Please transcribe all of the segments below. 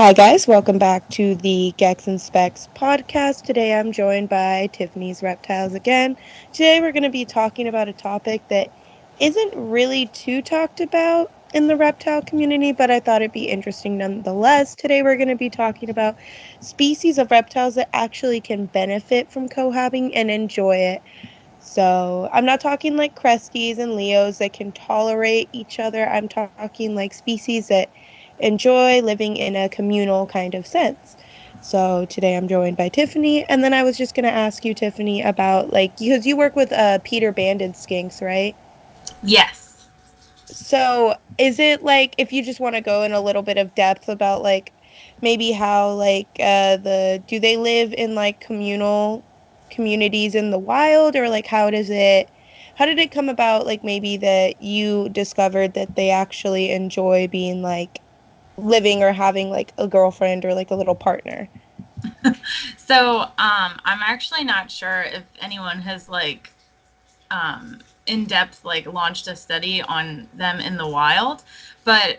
Hi, guys. Welcome back to the GecksandSpecs podcast. Today I'm joined by Tiffany's Reptiles again. Today we're going to be talking about a topic that isn't really too talked about in the reptile community, but I thought it'd be interesting nonetheless. Today we're going to be talking about species of reptiles that actually can benefit from cohabbing and enjoy it. So I'm not talking like cresties and leos that can tolerate each other. I'm talking like species that enjoy living in a communal kind of sense. So today I'm joined by Tiffany, and then I was just gonna ask you, Tiffany, about like because you work with Peter banded skinks, right? Yes. So is it like if you just want to go in a little bit of depth about like maybe how like the do they live in like communal communities in the wild, or like how did it come about like maybe that you discovered that they actually enjoy being like living or having like a girlfriend or like a little partner? I'm actually not sure if anyone has in depth launched a study on them in the wild, but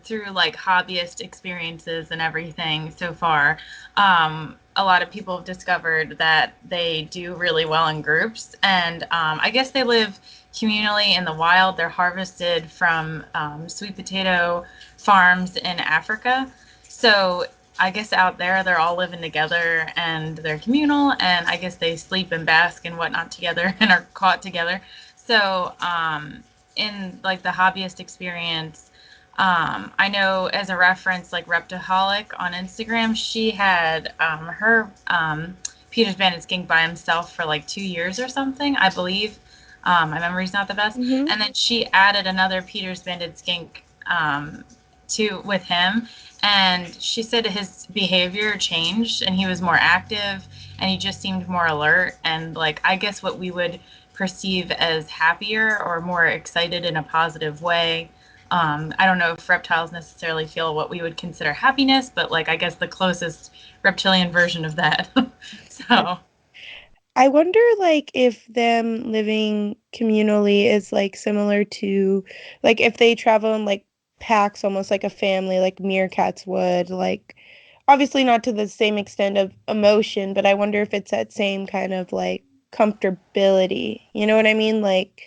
through like hobbyist experiences and everything so far, a lot of people have discovered that they do really well in groups, and I guess they live communally in the wild. They're harvested from sweet potato farms in Africa. So I guess out there they're all living together and they're communal, and I guess they sleep and bask and whatnot together and are caught together. In like the hobbyist experience, I know as a reference, like Reptaholic on Instagram, she had her Peter's Banded skink by himself for like 2 years or something, I believe. My memory's not the best. Mm-hmm. And then she added another Peter's Banded skink to with him, and she said his behavior changed and he was more active and he just seemed more alert and like I guess what we would perceive as happier or more excited in a positive way. I don't know if reptiles necessarily feel what we would consider happiness, but like I guess the closest reptilian version of that. So I wonder like if them living communally is like similar to like if they travel in like packs almost like a family like meerkats would, like obviously not to the same extent of emotion, but I wonder if it's that same kind of like comfortability. You know what I mean? Like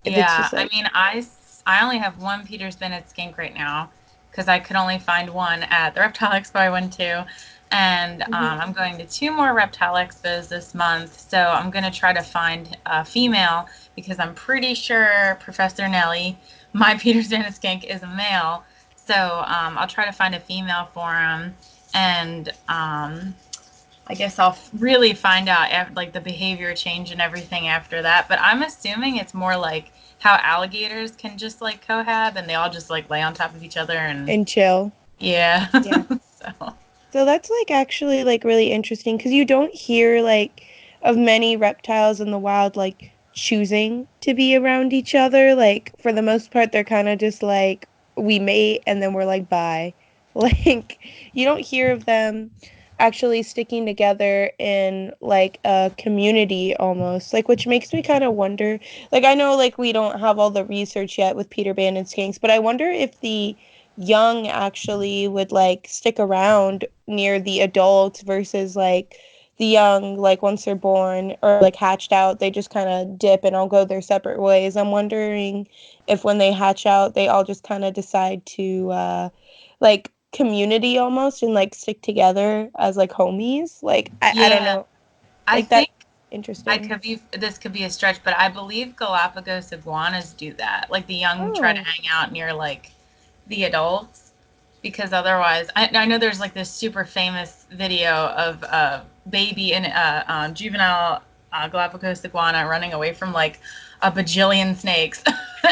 if it's yeah, just I like mean, I only have one Peter's Bennett skink right now because I could only find one at the Reptile Expo I went to, and mhm. I'm going to two more Reptile Expos this month. So I'm going to try to find a female because I'm pretty sure Professor Nelly, my Peter's Bennett skink, is a male. So I'll try to find a female for him, and I guess I'll really find out like the behavior change and everything after that. But I'm assuming it's more like how alligators can just like cohab and they all just like lay on top of each other and And chill. yeah. Yeah. So So that's like actually like really interesting because you don't hear like of many reptiles in the wild like choosing to be around each other. Like for the most part, they're kind of just like we mate and then we're like bye. Like you don't hear of them actually sticking together in like a community almost, like which makes me kind of wonder. Like I know like we don't have all the research yet with Peter Pan and skinks, but I wonder if the young actually would like stick around near the adults versus like the young, like once they're born or like hatched out, they just kind of dip and all go their separate ways. I'm wondering if when they hatch out they all just kind of decide to like community almost and like stick together as like homies. Like I don't yeah, know, I like that think I interesting. could be this could be a stretch, but I believe Galapagos iguanas do that. Like the young try to Oh. hang out near like the adults because otherwise I know there's like this super famous video of a baby and juvenile Galapagos iguana running away from like a bajillion snakes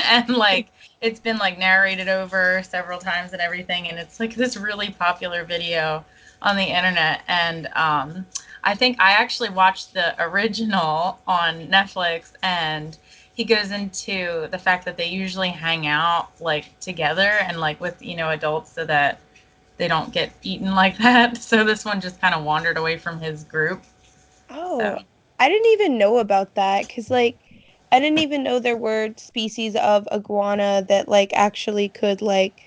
and like it's been like narrated over several times and everything, and it's like this really popular video on the internet. And I think I actually watched the original on Netflix, and he goes into the fact that they usually hang out like together and like with adults so that they don't get eaten like that. So this one just kind of wandered away from his group. Oh, So I didn't even know about that because, like, I didn't even know there were species of iguana that, like, actually could, like,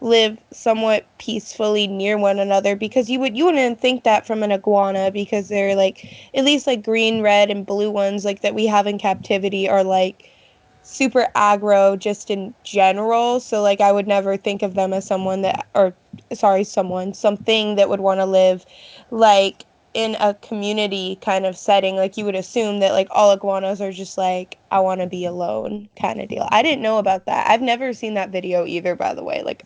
live somewhat peacefully near one another because you wouldn't think that from an iguana because they're like at least like green, red, and blue ones like that we have in captivity are like super aggro just in general. So like I would never think of them as someone that or sorry, something that would want to live like in a community kind of setting. Like you would assume that like all iguanas are just like I want to be alone kind of deal. I didn't know about that. I've never seen that video either, by the way. Like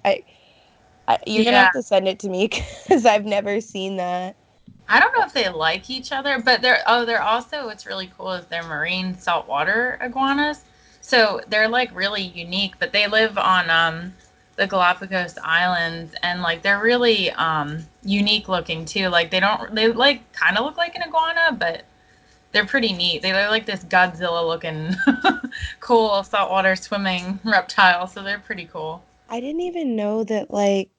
you're gonna Yeah. have to send it to me because I've never seen that. I don't know if they like each other, but they're also what's really cool is they're marine saltwater iguanas. So they're like really unique, but they live on the Galapagos Islands and like they're really unique looking too. Like they like kind of look like an iguana, but they're pretty neat. They look like this Godzilla looking cool saltwater swimming reptile, so they're pretty cool. I didn't even know that like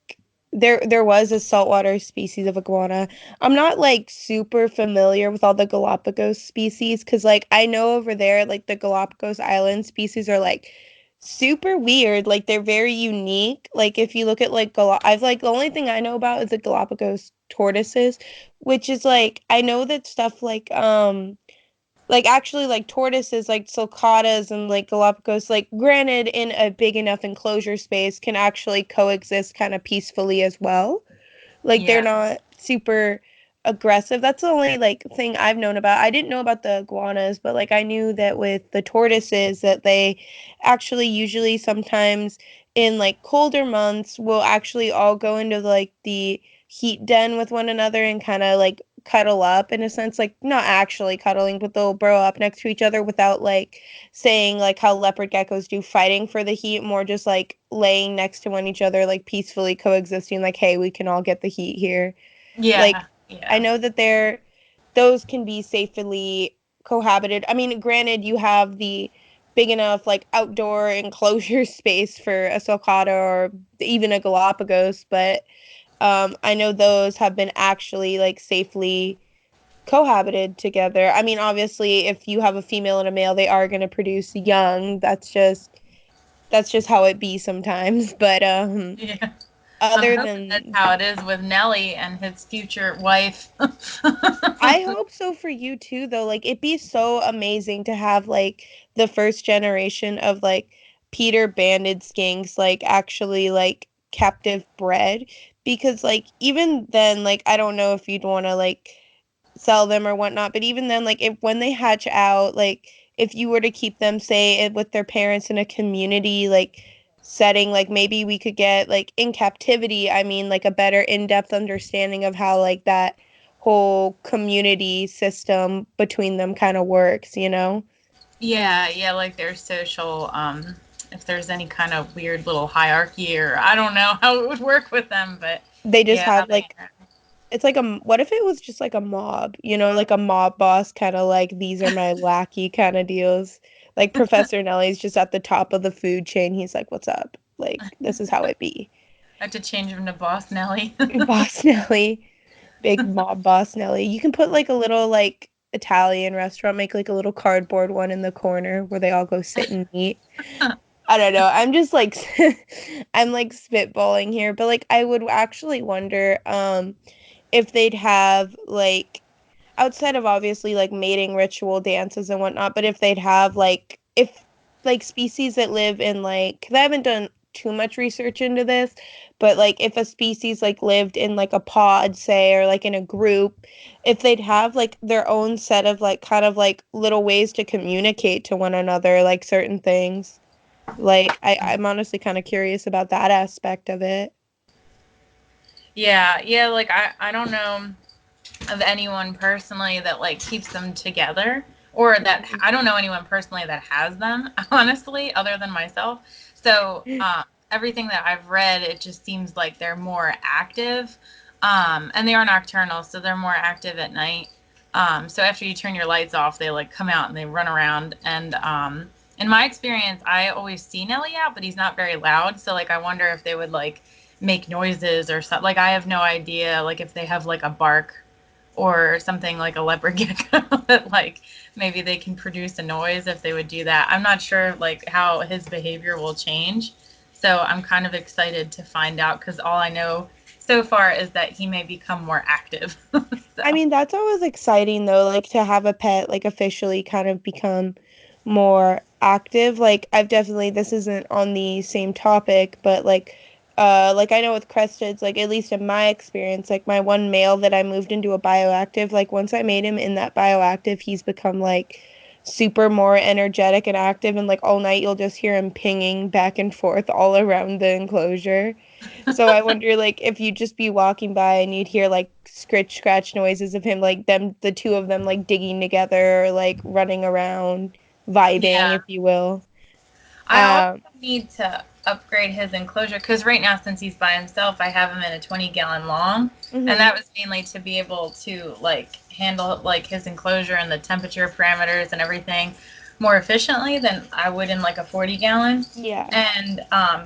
there was a saltwater species of iguana. I'm not like super familiar with all the Galapagos species because like I know over there like the Galapagos Island species are like super weird. Like they're very unique. Like if you look at like I've like the only thing I know about is the Galapagos tortoises, which is like I know that stuff like actually like tortoises like sulcatas and like Galapagos like granted in a big enough enclosure space can actually coexist kind of peacefully as well, like they're Yeah. not super aggressive. That's the only like thing I've known about. I didn't know about the iguanas, but like I knew that with the tortoises that they actually usually sometimes in like colder months will actually all go into like the heat den with one another and kind of like cuddle up in a sense, like not actually cuddling, but they'll burrow up next to each other without like saying like how leopard geckos do fighting for the heat, more just like laying next to one each other, like peacefully coexisting, like, hey, we can all get the heat here. Like, Yeah. I Yeah. know that those can be safely cohabited. I mean, granted, you have the big enough like outdoor enclosure space for a sulcata or even a Galapagos, but I know those have been actually like safely cohabited together. I mean, obviously, if you have a female and a male, they are going to produce young. That's just how it be sometimes. But Yeah. I'm other hoping that's than how it is with Nelly and his future wife. I hope so for you too, though. Like it'd be so amazing to have like the first generation of like Peter banded skinks like actually like captive bred because like even then like I don't know if you'd want to like sell them or whatnot. But even then, like if when they hatch out, like if you were to keep them, say, with their parents in a community like setting, like maybe we could get like in captivity, I mean, like a better in-depth understanding of how like that whole community system between them kind of works, you know? Yeah, yeah, like their social, if there's any kind of weird little hierarchy or I don't know how it would work with them, but They just yeah, how have they like interact. it's like what if it was just like a mob, like a mob boss kind of like these are my lackey kind of deals. Like Professor Nelly's just at the top of the food chain. He's like, "What's up? Like this is how it be." I have to change him to Boss Nelly. Boss Nelly, big mob boss Nelly. You can put like a little like Italian restaurant, make like a little cardboard one in the corner where they all go sit and eat. I don't know. I'm just like I'm like spitballing here, but like I would actually wonder if they'd have like outside of obviously like mating ritual dances and whatnot, but if they'd have like if like species that live in like, because I haven't done too much research into this, but like if a species like lived in like a pod, say, or like in a group, if they'd have like their own set of like kind of like little ways to communicate to one another, like certain things. Like I'm honestly kind of curious about that aspect of it. Yeah, yeah, like I don't know of anyone personally that like keeps them together or that Mhm. I don't know anyone personally that has them honestly other than myself. So everything that I've read, it just seems like they're more active, and they are nocturnal, so they're more active at night. So after you turn your lights off, they like come out and they run around. And in my experience, I always see Nelly out, but he's not very loud. So like I wonder if they would like make noises or something. Like I have no idea. Like if they have like a bark or something like a leopard gecko that like maybe they can produce a noise if they would do that. I'm not sure like how his behavior will change. So I'm kind of excited to find out because all I know so far is that he may become more active. I So mean, that's always exciting though, like to have a pet like officially kind of become more active. Like I've definitely this isn't on the same topic, but like I know with cresteds, like at least in my experience, like my one male that I moved into a bioactive, like once I made him in that bioactive, he's become like super more energetic and active and like all night you'll just hear him pinging back and forth all around the enclosure. So I wonder like if you'd just be walking by and you'd hear like scritch scratch noises of him like them the two of them like digging together, like running around, vibing, yeah, if you will. I also Um need to upgrade his enclosure because right now, since he's by himself, I have him in a 20-gallon long, and mhm. that was mainly to be able to like handle like his enclosure and the temperature parameters and everything more efficiently than I would in like a 40-gallon. Yeah. And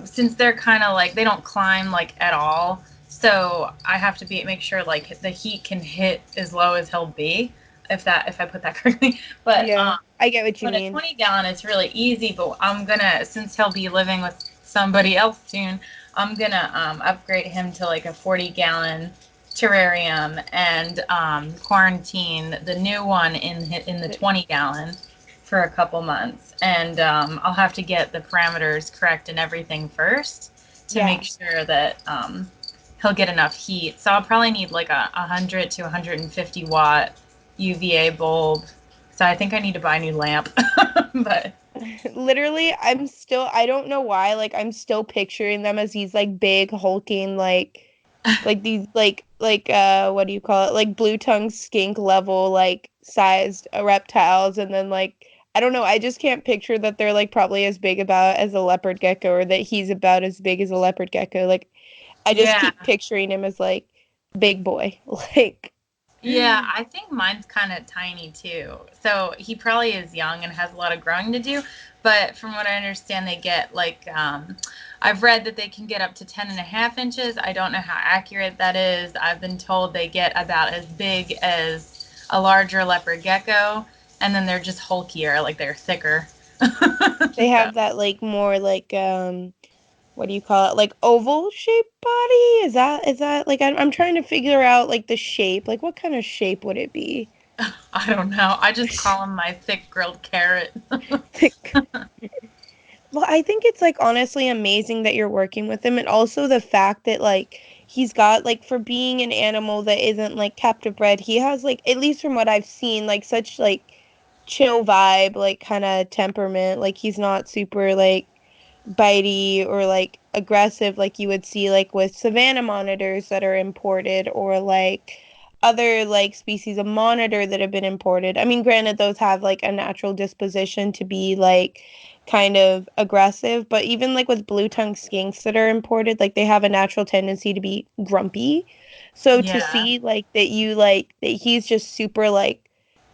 since they're kind of like they don't climb like at all, so I have to be make sure like the heat can hit as low as he'll be if I put that correctly. But Yeah. I get what you when a mean. 20-gallon it's really easy, but I'm gonna since he'll be living with somebody else soon, I'm gonna upgrade him to like a 40-gallon terrarium and quarantine the new one in the But 20-gallon for a couple months, and I'll have to get the parameters correct and everything first to make yeah. sure that he'll get enough heat. So I'll probably need like a 100 to 150 watt UVA bulb. So I think I need to buy a new lamp. But Literally, I don't know why, like I'm still picturing them as these like big hulking like these what do you call it? Like blue tongue skink level like sized reptiles and then like I don't know, I just can't picture that they're like probably as big about as a leopard gecko or that he's about as big as a leopard gecko. Like I just yeah, keep picturing him as like big boy. Like yeah, I think mine's kind of tiny too. So he probably is young and has a lot of growing to do. But from what I understand, they get like, I've read that they can get up to 10.5 inches. I don't know how accurate that is. I've been told they get about as big as a larger leopard gecko, and then they're just hulkier, like they're thicker. they So have that like more like what do you call it? Like oval shaped body? Is that like I'm trying to figure out like the shape. Like what kind of shape would it be? I don't know. I just call him my thick grilled carrot. Thick. Well, I think it's like honestly amazing that you're working with him and also the fact that like he's got like for being an animal that isn't like captive bred, he has like at least from what I've seen like such like chill vibe, like kind of temperament. Like he's not super like bitey or like aggressive like you would see like with savanna monitors that are imported or like other like species of monitor that have been imported. I mean, granted, those have like a natural disposition to be like kind of aggressive, but even like with blue tongue skinks that are imported, like they have a natural tendency to be grumpy. So to Yeah. see like that you like that he's just super like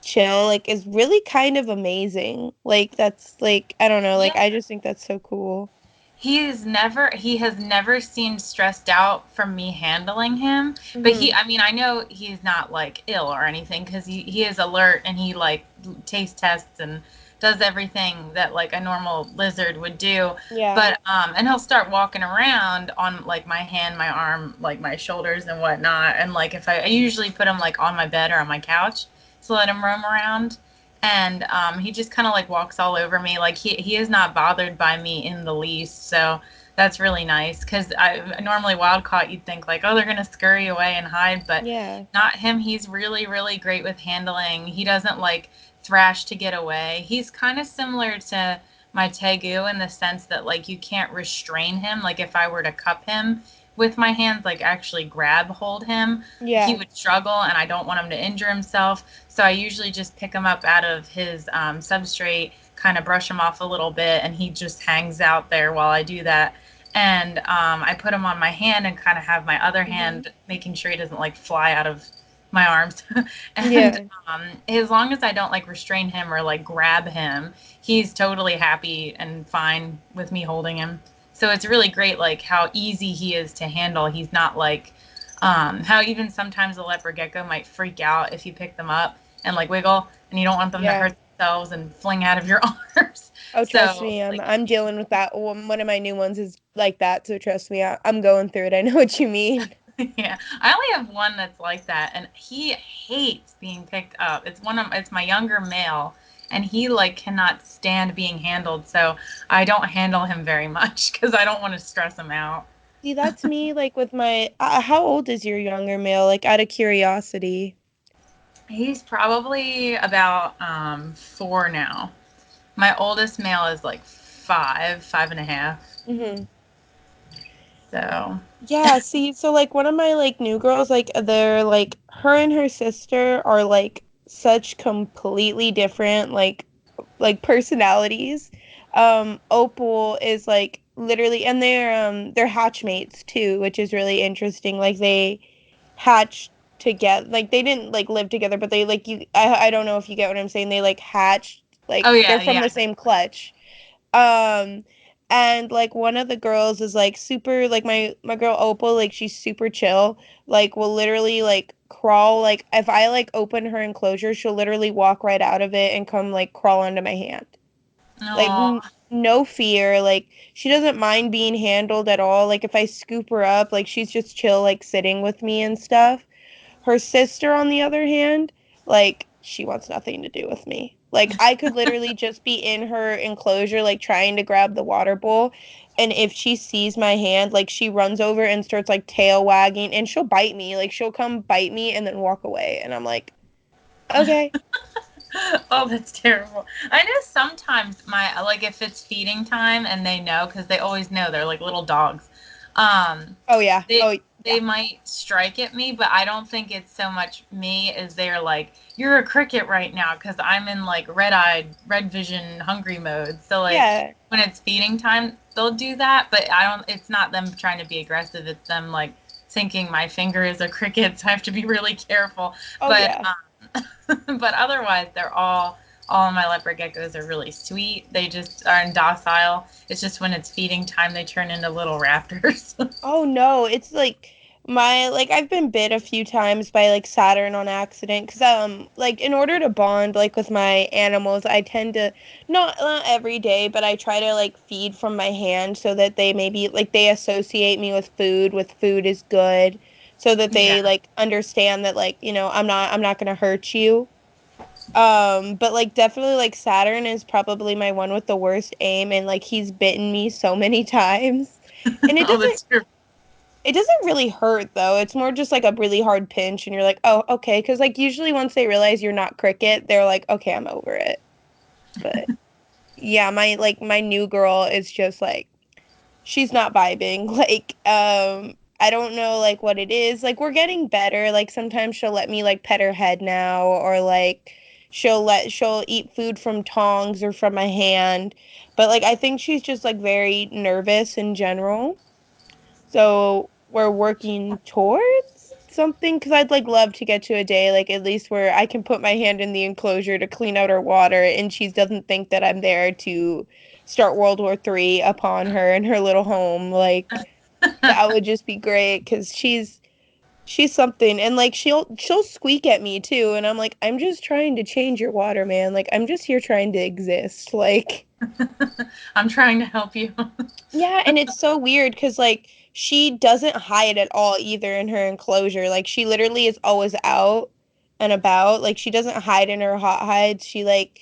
chill like is really kind of amazing. Like that's like I don't know, like Yeah. I just think that's so cool. He has never seemed stressed out from me handling him. But Hmm. I mean, I know he's not like ill or anything because he is alert and he like taste tests and does everything that like a normal lizard would do. Yeah. But and he'll start walking around on like my hand, my arm, like my shoulders and whatnot. And like if I usually put him like on my bed or on my couch to let him roam around, and he just kind of like walks all over me. Like he is not bothered by me in the least. So that's really nice because I normally wild caught you'd think like, oh, they're gonna scurry away and hide, but Yeah. not him. He's really great with handling. He doesn't like thrash to get away. He's kind of similar to my tegu in the sense that like you can't restrain him. Like if I were to cup him with my hands, like actually grab hold him, he Yeah. would struggle and I don't want him to injure himself. So I usually just pick him up out of his substrate, kind of brush him off a little bit, and he just hangs out there while I do that. And I put him on my hand and kind of have my other Hmm. hand making sure he doesn't like fly out of my arms. And Yeah. as long as I don't like restrain him or like grab him, he's totally happy and fine with me holding him. So it's really great, like how easy he is to handle. He's not like how even sometimes a leopard gecko might freak out if you pick them up and like wiggle and you don't want them to Yeah. hurt themselves and fling out of your arms. Oh, trust So me, I'm like I'm dealing with that. One of my new ones is like that, so trust me, I'm going through it. I know what you mean. yeah, I only have one that's like that, and he hates being picked up. It's my younger male, and he like cannot stand being handled. So I don't handle him very much because I don't want to stress him out. See, that's me, like with my, how old is your younger male? Like out of curiosity. He's probably about 4 now. My oldest male is like 5, 5.5. Hmm. So Yeah, see, so like one of my like new girls, like they're like her and her sister are like such completely different like personalities. Opal is like literally, and they're hatchmates too, which is really interesting. Like they hatched together, like they didn't like live together, but they like I don't know if you get what I'm saying. They like hatched, oh like they're yeah, from yeah. the same clutch. Um, and like one of the girls is like super, like my girl Opal, like she's super chill. Like will literally like crawl, like if I like open her enclosure, she'll literally walk right out of it and come like crawl onto my hand. Like Oh, no fear. Like she doesn't mind being handled at all. Like if I scoop her up, like she's just chill like sitting with me and stuff. Her sister, on the other hand, like she wants nothing to do with me. Like I could literally just be in her enclosure, like trying to grab the water bowl. And if she sees my hand, like she runs over and starts like tail wagging and she'll bite me. Like she'll come bite me and then walk away. And I'm like, okay. oh, that's terrible. I know sometimes my like if it's feeding time and they know because they always know they're like little dogs. Um, Oh yeah. they Oh they yeah. might strike at me, but I don't think it's so much me as they're like you're a cricket right now because I'm in like red-eyed, red vision, hungry mode. So like Yeah. when it's feeding time, they'll do that, but I don't. It's not them trying to be aggressive. It's them like thinking my finger is a cricket, so I have to be really careful. Oh But yeah. but otherwise, all my leopard geckos are really sweet. They just are docile. It's just when it's feeding time, they turn into little raptors. Oh no, it's like my like I've been bit a few times by like Saturn on accident because like in order to bond like with my animals, I tend to not every day, but I try to like feed from my hand so that they maybe like they associate me with food is good, so that they yeah. like understand that like, I'm not gonna hurt you. But like definitely like Saturn is probably my one with the worst aim, and like he's bitten me so many times. And oh, that's true. it doesn't really hurt though. It's more just like a really hard pinch and you're like, "Oh, okay." Because like usually once they realize you're not cricket, they're like, "Okay, I'm over it." But yeah, my new girl is just like she's not vibing. Like I don't know like what it is. Like we're getting better. Like sometimes she'll let me like pet her head now, or like she'll eat food from tongs or from my hand. But like I think she's just like very nervous in general. So we're working towards something because I'd like love to get to a day like at least where I can put my hand in the enclosure to clean out her water and she doesn't think that I'm there to start World War III upon her in her little home. Like that would just be great because she's something, and like she'll squeak at me too, and I'm like, I'm just trying to change your water, man. Like I'm just here trying to exist. Like I'm trying to help you. yeah, and it's so weird because like she doesn't hide at all either in her enclosure. Like she literally is always out and about. Like she doesn't hide in her hot hides. She like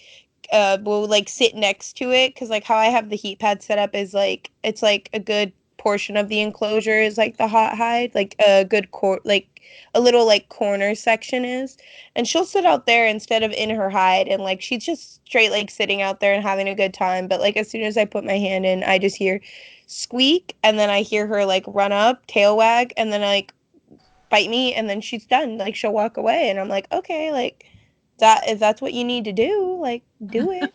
will like sit next to it because like how I have the heat pad set up is like it's like a good portion of the enclosure is like the hot hide, like a good like a little like corner section is. And she'll sit out there instead of in her hide, and like she's just straight like sitting out there and having a good time. But like as soon as I put my hand in, I just hear squeak, and then I hear her like run up, tail wag, and then like bite me, and then she's done. Like she'll walk away, and I'm like, okay, like that if that's what you need to do, like do it.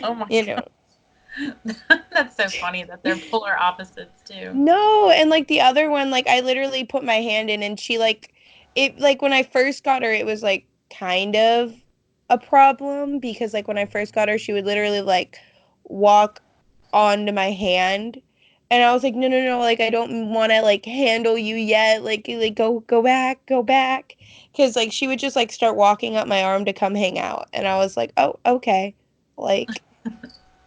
oh my You god. know. That's so funny that they're polar opposites too. No, and like the other one, like I literally put my hand in and she like it like when I first got her, it was like kind of a problem because like when I first got her, she would literally like walk onto my hand. And I was like, no, no, no, like I don't want to like handle you yet. Like go back, go back. Because like she would just like start walking up my arm to come hang out. And I was like, oh, okay. Like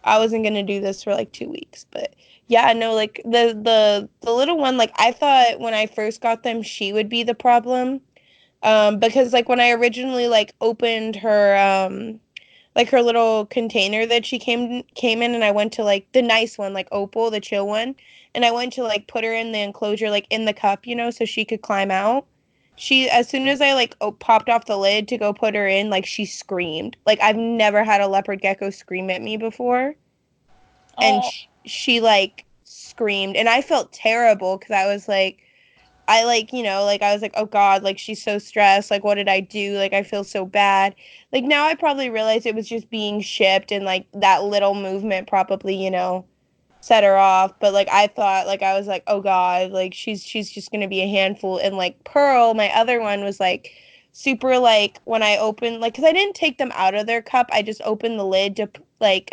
I wasn't gonna do this for like 2 weeks. But yeah, no, like the little one, like I thought when I first got them, she would be the problem. Because like when I originally like opened her like her little container that she came in, and I went to like the nice one, like Opal, the chill one, and I went to like put her in the enclosure, like in the cup, so she could climb out. She, as soon as I like popped off the lid to go put her in, like she screamed. Like I've never had a leopard gecko scream at me before, and Oh, she like screamed, and I felt terrible because I was like, I like, like I was like, oh God, like she's so stressed. Like, what did I do? Like, I feel so bad. Like, now I probably realize it was just being shipped, and like that little movement probably, set her off. But like, I thought, like, I was like, oh God, like she's just gonna be a handful. And like Pearl, my other one, was like super, like when I opened, like, because I didn't take them out of their cup, I just opened the lid to like,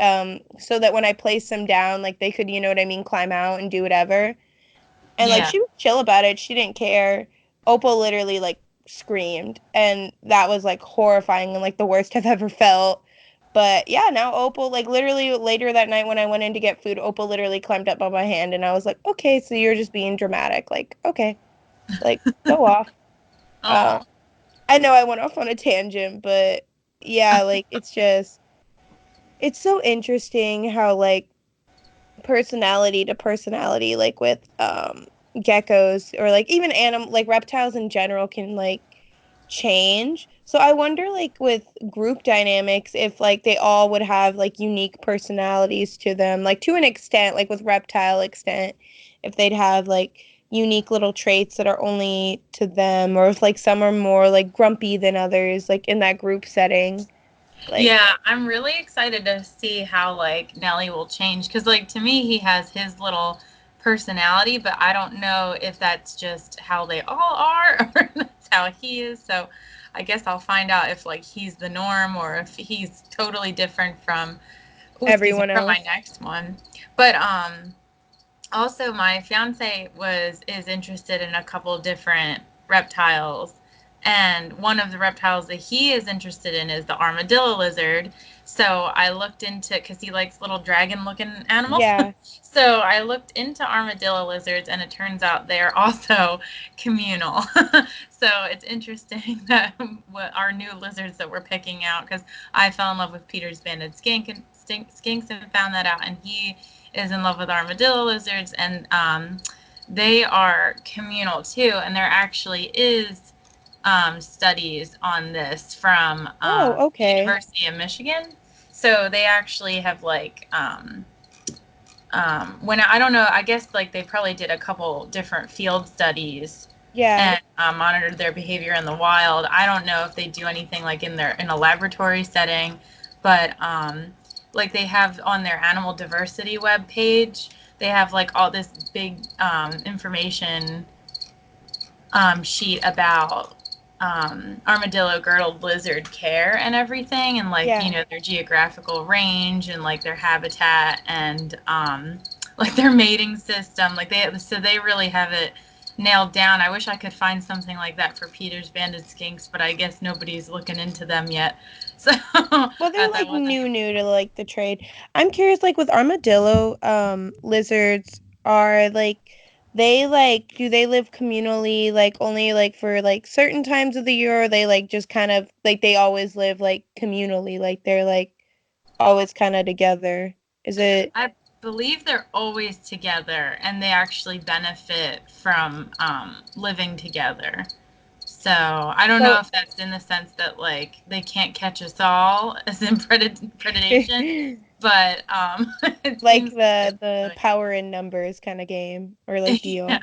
so that when I placed them down, like they could, you know what I mean, climb out and do whatever. And like yeah. she was chill about it. She didn't care. Opal literally like screamed, and that was like horrifying and like the worst I've ever felt. But yeah, now Opal, like literally later that night when I went in to get food, Opal literally climbed up on my hand, and I was like, "Okay, so you're just being dramatic." Like, okay, like go off. Uh, Oh, I know I went off on a tangent, but yeah, like it's so interesting how like personality to personality, like with geckos, or like even animal, like reptiles in general, can like change. So I wonder, like with group dynamics, if like they all would have like unique personalities to them, like to an extent, like with reptile extent, if they'd have like unique little traits that are only to them, or if like some are more like grumpy than others, like in that group setting. Like yeah. I'm really excited to see how like Nelly will change because like to me he has his little personality, but I don't know if that's just how they all are or that's how he is. So I guess I'll find out if like he's the norm or if he's totally different from oh excuse me everyone from my else. next one. But also my fiance was is interested in a couple different reptiles, and one of the reptiles that he is interested in is the armadillo lizard. So I looked into because he likes little dragon looking animals. Yeah, So I looked into armadillo lizards, and it turns out they're also communal. So it's interesting that what our new lizards that we're picking out, because I fell in love with Peter's banded skinks and found that out, and he is in love with armadillo lizards, and they are communal too. And there actually is studies on this from oh the okay, University of Michigan. So they actually have like when I don't know, I guess like they probably did a couple different field studies yeah. and monitored their behavior in the wild. I don't know if they do anything like in a laboratory setting, but like they have on their animal diversity web page, they have like all this big information sheet about armadillo girdled lizard care and everything, and like Yeah. their geographical range and like their habitat and like their mating system. Like they really have it nailed down. I wish I could find something like that for Peter's banded skinks, but I guess nobody's looking into them yet. So Well, they're that like wasn't. new to like the trade. I'm curious, like with armadillo lizards, are like they like do they live communally, like only like for like certain times of the year, or they like just kind of like they always live like communally, like they're like always kind of together. Is it I believe they're always together, and they actually benefit from living together. So I don't know so if that's in the sense that like they can't catch us all, as in predation, but it like seems the like power in numbers kind of game or like yeah, deal?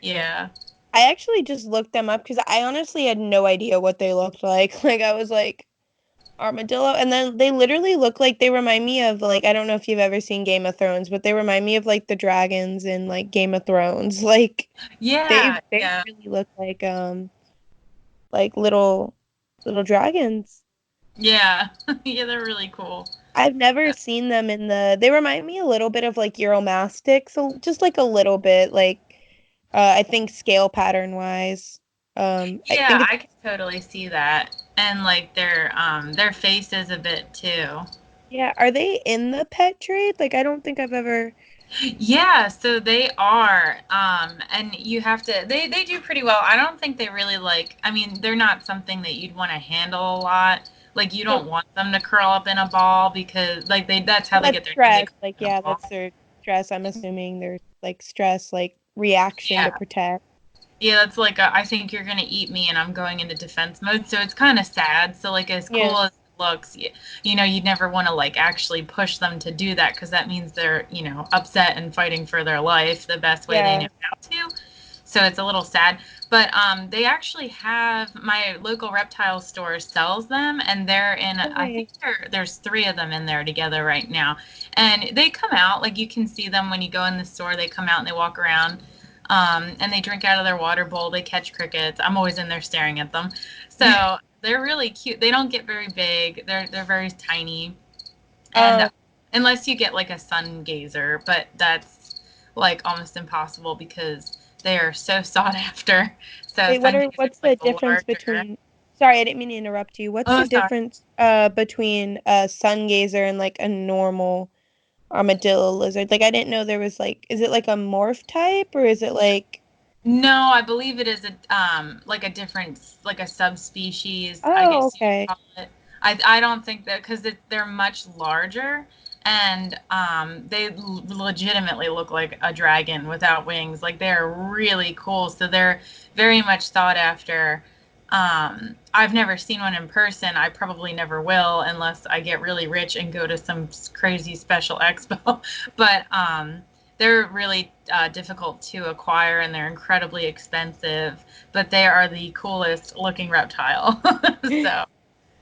yeah, I actually just looked them up because I honestly had no idea what they looked like. Like I was like armadillo, and then they literally look like they remind me of like I don't know if you've ever seen Game of Thrones, but they remind me of like the dragons in like Game of Thrones. Like they yeah, they yeah, really look like little dragons. yeah, yeah. They're really cool. I've never seen them in they remind me a little bit of like Euromastics, so just like a little bit, like I think scale pattern wise. I think Yeah, it's I can totally see that, and like their face is a bit too. Yeah, are they in the pet trade? Like, I don't think I've ever. Yeah, so they are. And you have to they do pretty well. I don't think they really like, I mean, they're not something that you'd want to handle a lot. Like you So don't want them to curl up in a ball because like they that's how well, they that's get their name. They stress. curl Like, up in a yeah, ball. that's their stress. I'm assuming there's like stress, like reaction to Yeah. protect. Yeah, that's like I think you're gonna eat me and I'm going into defense mode. So it's kind of sad. So like as Yeah. cool as it looks, you know, you'd never want to like actually push them to do that because that means they're, you know, upset and fighting for their life the best way they know Yeah. how to. So it's a little sad. But they actually have, my local reptile store sells them, and they're in. Oh, I think nice. there's three of them in there together right now, and they come out like you can see them when you go in the store. They come out and they walk around. And they drink out of their water bowl. They catch crickets. I'm always in there staring at them. So they're really cute. They don't get very big. They're very tiny, and Um, unless you get like a sun gazer, but that's like almost impossible because they are so sought after. So wait, sun gazer what's is like the the difference larger. between, sorry, I didn't mean to interrupt you. What's Oh, the sorry. difference between a sun gazer and like a normal armadillo lizard? Like I didn't know there was like, is it like a morph type or is it like, No, I believe it is a like a different, like a subspecies, I oh, guess you could okay. call it. I don't think that because they're much larger, and they legitimately look like a dragon without wings. Like they're really cool. So they're very much sought after. I've never seen one in person. I probably never will unless I get really rich and go to some crazy special expo. But they're really difficult to acquire and they're incredibly expensive, but they are the coolest looking reptile. So,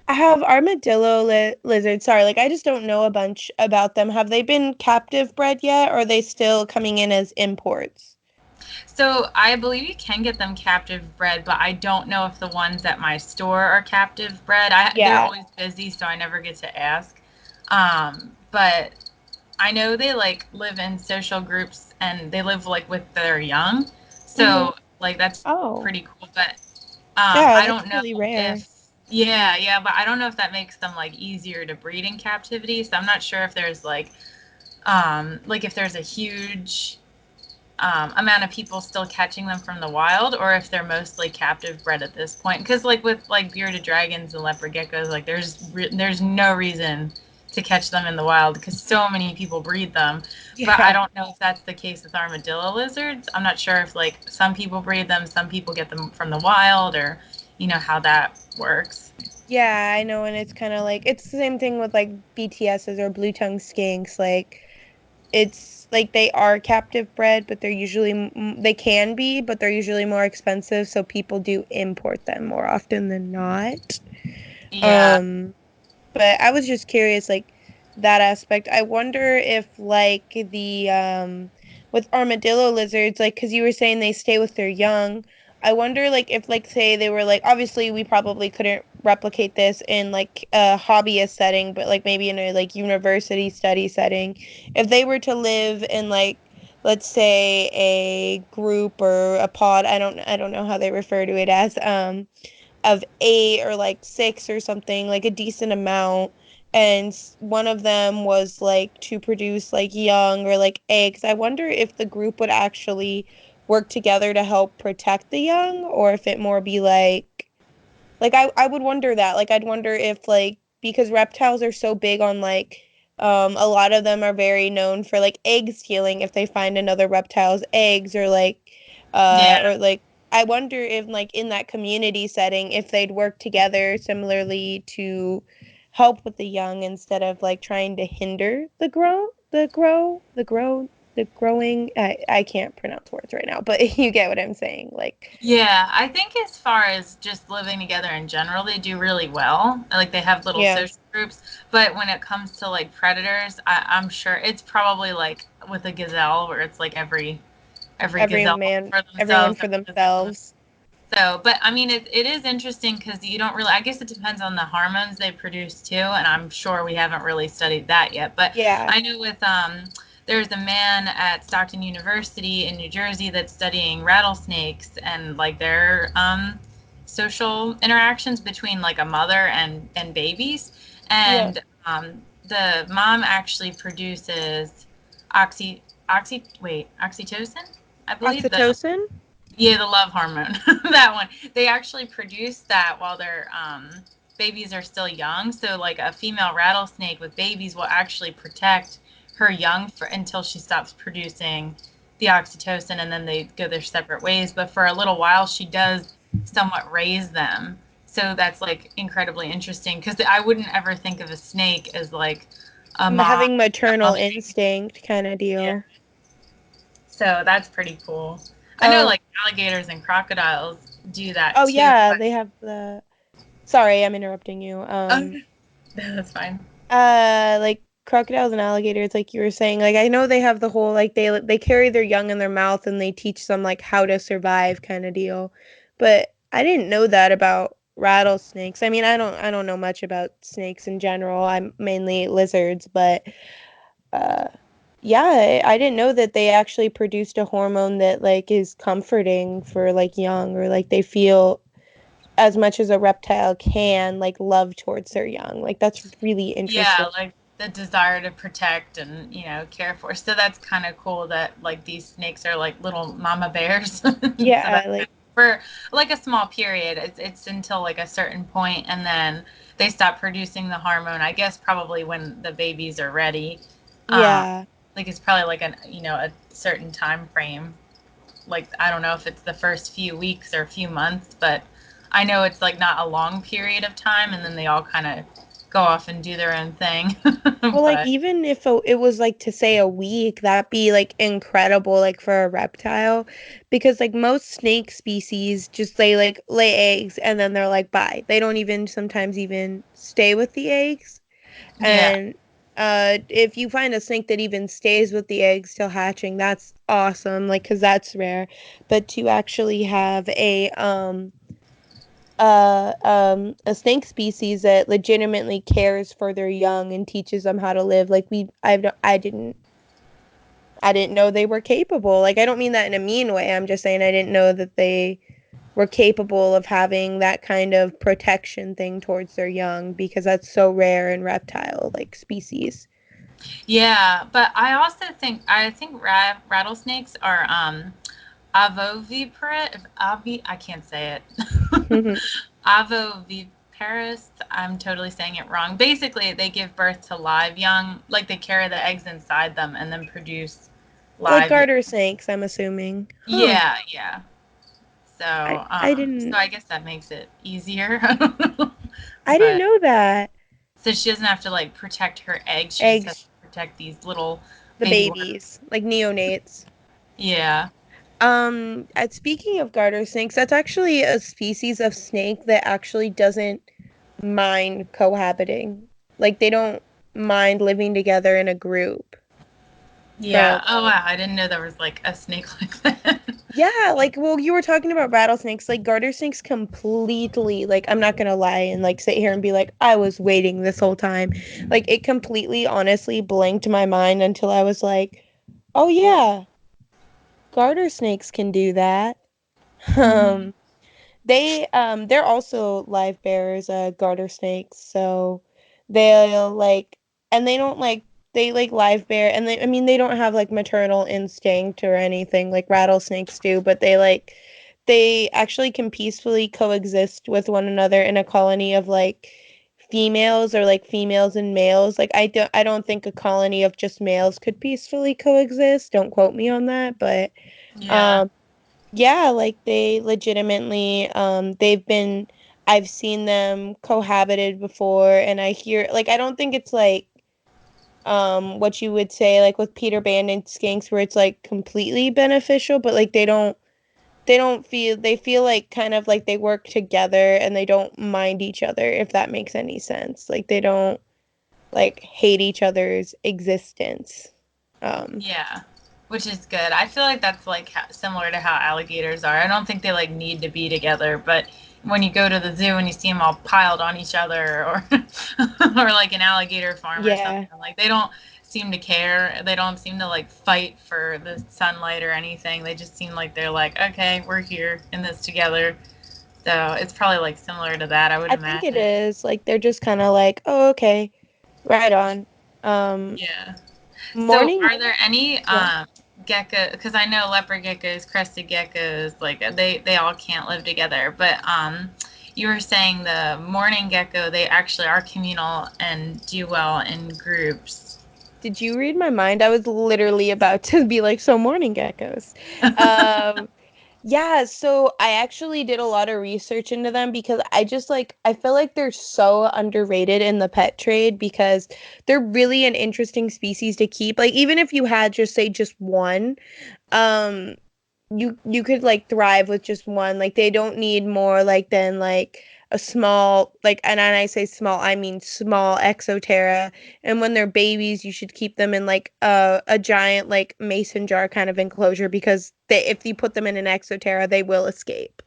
I have armadillo lizards. Sorry, like I just don't know a bunch about them. Have they been captive bred yet, or are they still coming in as imports? so I believe you can get them captive bred, but I don't know if the ones at my store are captive bred. They're Yeah. always busy, so I never get to ask. But I know they like live in social groups and they live like with their young. Mm-hmm. So like that's Oh, pretty cool. But yeah, I that's don't know really rare. if, yeah, yeah, but I don't know if that makes them like easier to breed in captivity. So I'm not sure if there's like if there's a huge amount of people still catching them from the wild, or if they're mostly captive bred at this point. Because like with like bearded dragons and leopard geckos, like there's no reason to catch them in the wild because so many people breed them. But I Yeah. don't know if that's the case with armadillo lizards. I'm not sure if like some people breed them, some people get them from the wild, or you know how that works. Yeah, I know, and it's kind of like it's the same thing with like BTSs or blue tongue skinks. Like it's like they are captive bred, but they're usually they can be, but they're usually more expensive, so people do import them more often than not. Yeah, Um, but I was just curious, like that aspect. I wonder if like the with armadillo lizards, like because you were saying they stay with their young. I wonder like if like say they were like obviously we probably couldn't replicate this in like a hobbyist setting, but like maybe in a like university study setting, if they were to live in like let's say a group or a pod, I don't know how they refer to it as of eight or like six or something, like a decent amount. And one of them was like to produce like young or like eggs. I wonder if the group would actually work together to help protect the young, or if it more be like I would wonder that. Like I'd wonder if like because reptiles are so big on like a lot of them are very known for like egg stealing if they find another reptile's eggs yeah. or like I wonder if like in that community setting if they'd work together similarly to help with the young instead of like trying to hinder the growing I can't pronounce words right now, but you get what I'm saying. Like Yeah, I think as far as just living together in general, they do really well. Like they have little yeah, social groups. But when it comes to like predators, I'm sure it's probably like with a gazelle where it's like every gazelle for everyone themselves, for every gazelle for themselves. themselves. So, but I mean, it is interesting because you don't really, I guess it depends on the hormones they produce too. And I'm sure we haven't really studied that yet. But Yeah, I know with, there's a man at Stockton University in New Jersey that's studying rattlesnakes and like their social interactions between like a mother and babies. yeah. And the mom actually produces oxytocin, I believe. The Oxytocin? Yeah, the love hormone. That one. They actually produce that while their babies are still young. So like a female rattlesnake with babies will actually protect her young for until she stops producing the oxytocin, and then they go their separate ways. But for a little while she does somewhat raise them. So that's like incredibly interesting because I wouldn't ever think of a snake as like a mom Having maternal loving. instinct kind of Yeah. deal. So that's pretty cool. I know Oh, like alligators and crocodiles do that oh too, yeah, but they have the. Sorry, I'm interrupting you. oh, that's fine. Like crocodiles and alligators, like you were saying, like I know they have the whole like they carry their young in their mouth and they teach them like how to survive kind of deal. But I didn't know that about rattlesnakes. I mean, I don't know much about snakes in general. I'm mainly lizards, but uh yeah, I didn't know that they actually produced a hormone that like is comforting for like young or like they feel as much as a reptile can like love towards their young. Like that's really Yeah, interesting. like the desire to protect and care for. So that's kind of cool that like these snakes are like little mama bears. So Yeah, that's like for like a small period. It's until like a certain point, and then they stop producing the hormone. I guess probably when the babies are ready. Um, yeah. like it's probably like a certain time frame. Like I don't know if it's the first few weeks or a few months, but I know it's like not a long period of time, and then they all kind of go off and do their own thing. Well, like But even if it was like to say a week, that'd be like incredible like for a reptile because like most snake species just lay eggs and then they're like bye. They don't even sometimes even stay with the eggs. yeah, And if you find a snake that even stays with the eggs till hatching, that's awesome like cuz that's rare. But to actually have a snake species that legitimately cares for their young and teaches them how to live like I didn't know they were capable. Like I don't mean that in a mean way. I'm just saying I didn't know that they were capable of having that kind of protection thing towards their young because that's so rare in reptile like species. yeah. But I think rattlesnakes are ovoviviparous. I can't say it. Ovoviviparous. I'm totally saying it wrong. Basically, they give birth to live young, like they carry the eggs inside them and then produce Like live young. garter snakes, I'm assuming. Huh. Yeah, yeah. I So, I so didn't I guess that makes it easier. I don't know. I didn't But know that. so she doesn't have to like protect her eggs. She just has Eggs, to protect these little the baby worms. babies, like neonates. Yeah. Speaking of garter snakes, that's actually a species of snake that actually doesn't mind cohabiting. Like they don't mind living together in a group. From Yeah. Oh wow. I didn't know there was like a snake like that. yeah, like well, you were talking about rattlesnakes, like garter snakes completely, like I'm not gonna lie and like sit here and be like, I was waiting this whole time. Like it completely honestly blanked my mind until I was like, oh yeah, garter snakes can do that. Mhm. Um they're also live bearers, garter snakes, so they'll like and they don't like they like live bear and they I mean they don't have like maternal instinct or anything like rattlesnakes do, but they actually can peacefully coexist with one another in a colony of like females or like females and males. Like I don't think a colony of just males could peacefully coexist. Don't quote me on that, but Yeah. um yeah, like they legitimately I've seen them cohabited before and I hear like I don't think it's like what you would say like with Peter Pan and skinks where it's like completely beneficial, but like they feel like kind of like they work together and they don't mind each other if that makes any sense. Like they don't like hate each other's existence. Um Yeah, which is good. I feel like that's like similar to how alligators are. I don't think they like need to be together, but when you go to the zoo and you see them all piled on each other, or or like an alligator farm or something, yeah. like they don't seem to care. They don't seem to like fight for the sunlight or anything. They just seem like they're like, okay, we're here in this together. So it's probably like similar to that, I would I think it imagine. is. Like they're just kind of like, "Oh, okay. Right on." Um, Yeah. So morning, are there any yeah. gecko, because I know leopard geckos, crested geckos, like they all can't live together, but you were saying the mourning gecko, they actually are communal and do well in groups. Did you read my mind? I was literally about to be like, so morning geckos. Um, yeah, so I actually did a lot of research into them because I just like I feel like they're so underrated in the pet trade because they're really an interesting species to keep. Like even if you had just say just one, um you could like thrive with just one. Like they don't need more like than like a small like and I say small, I mean small exoterra. And when they're babies, you should keep them in like a giant like mason jar kind of enclosure because they if you put them in an exoterra, they will escape.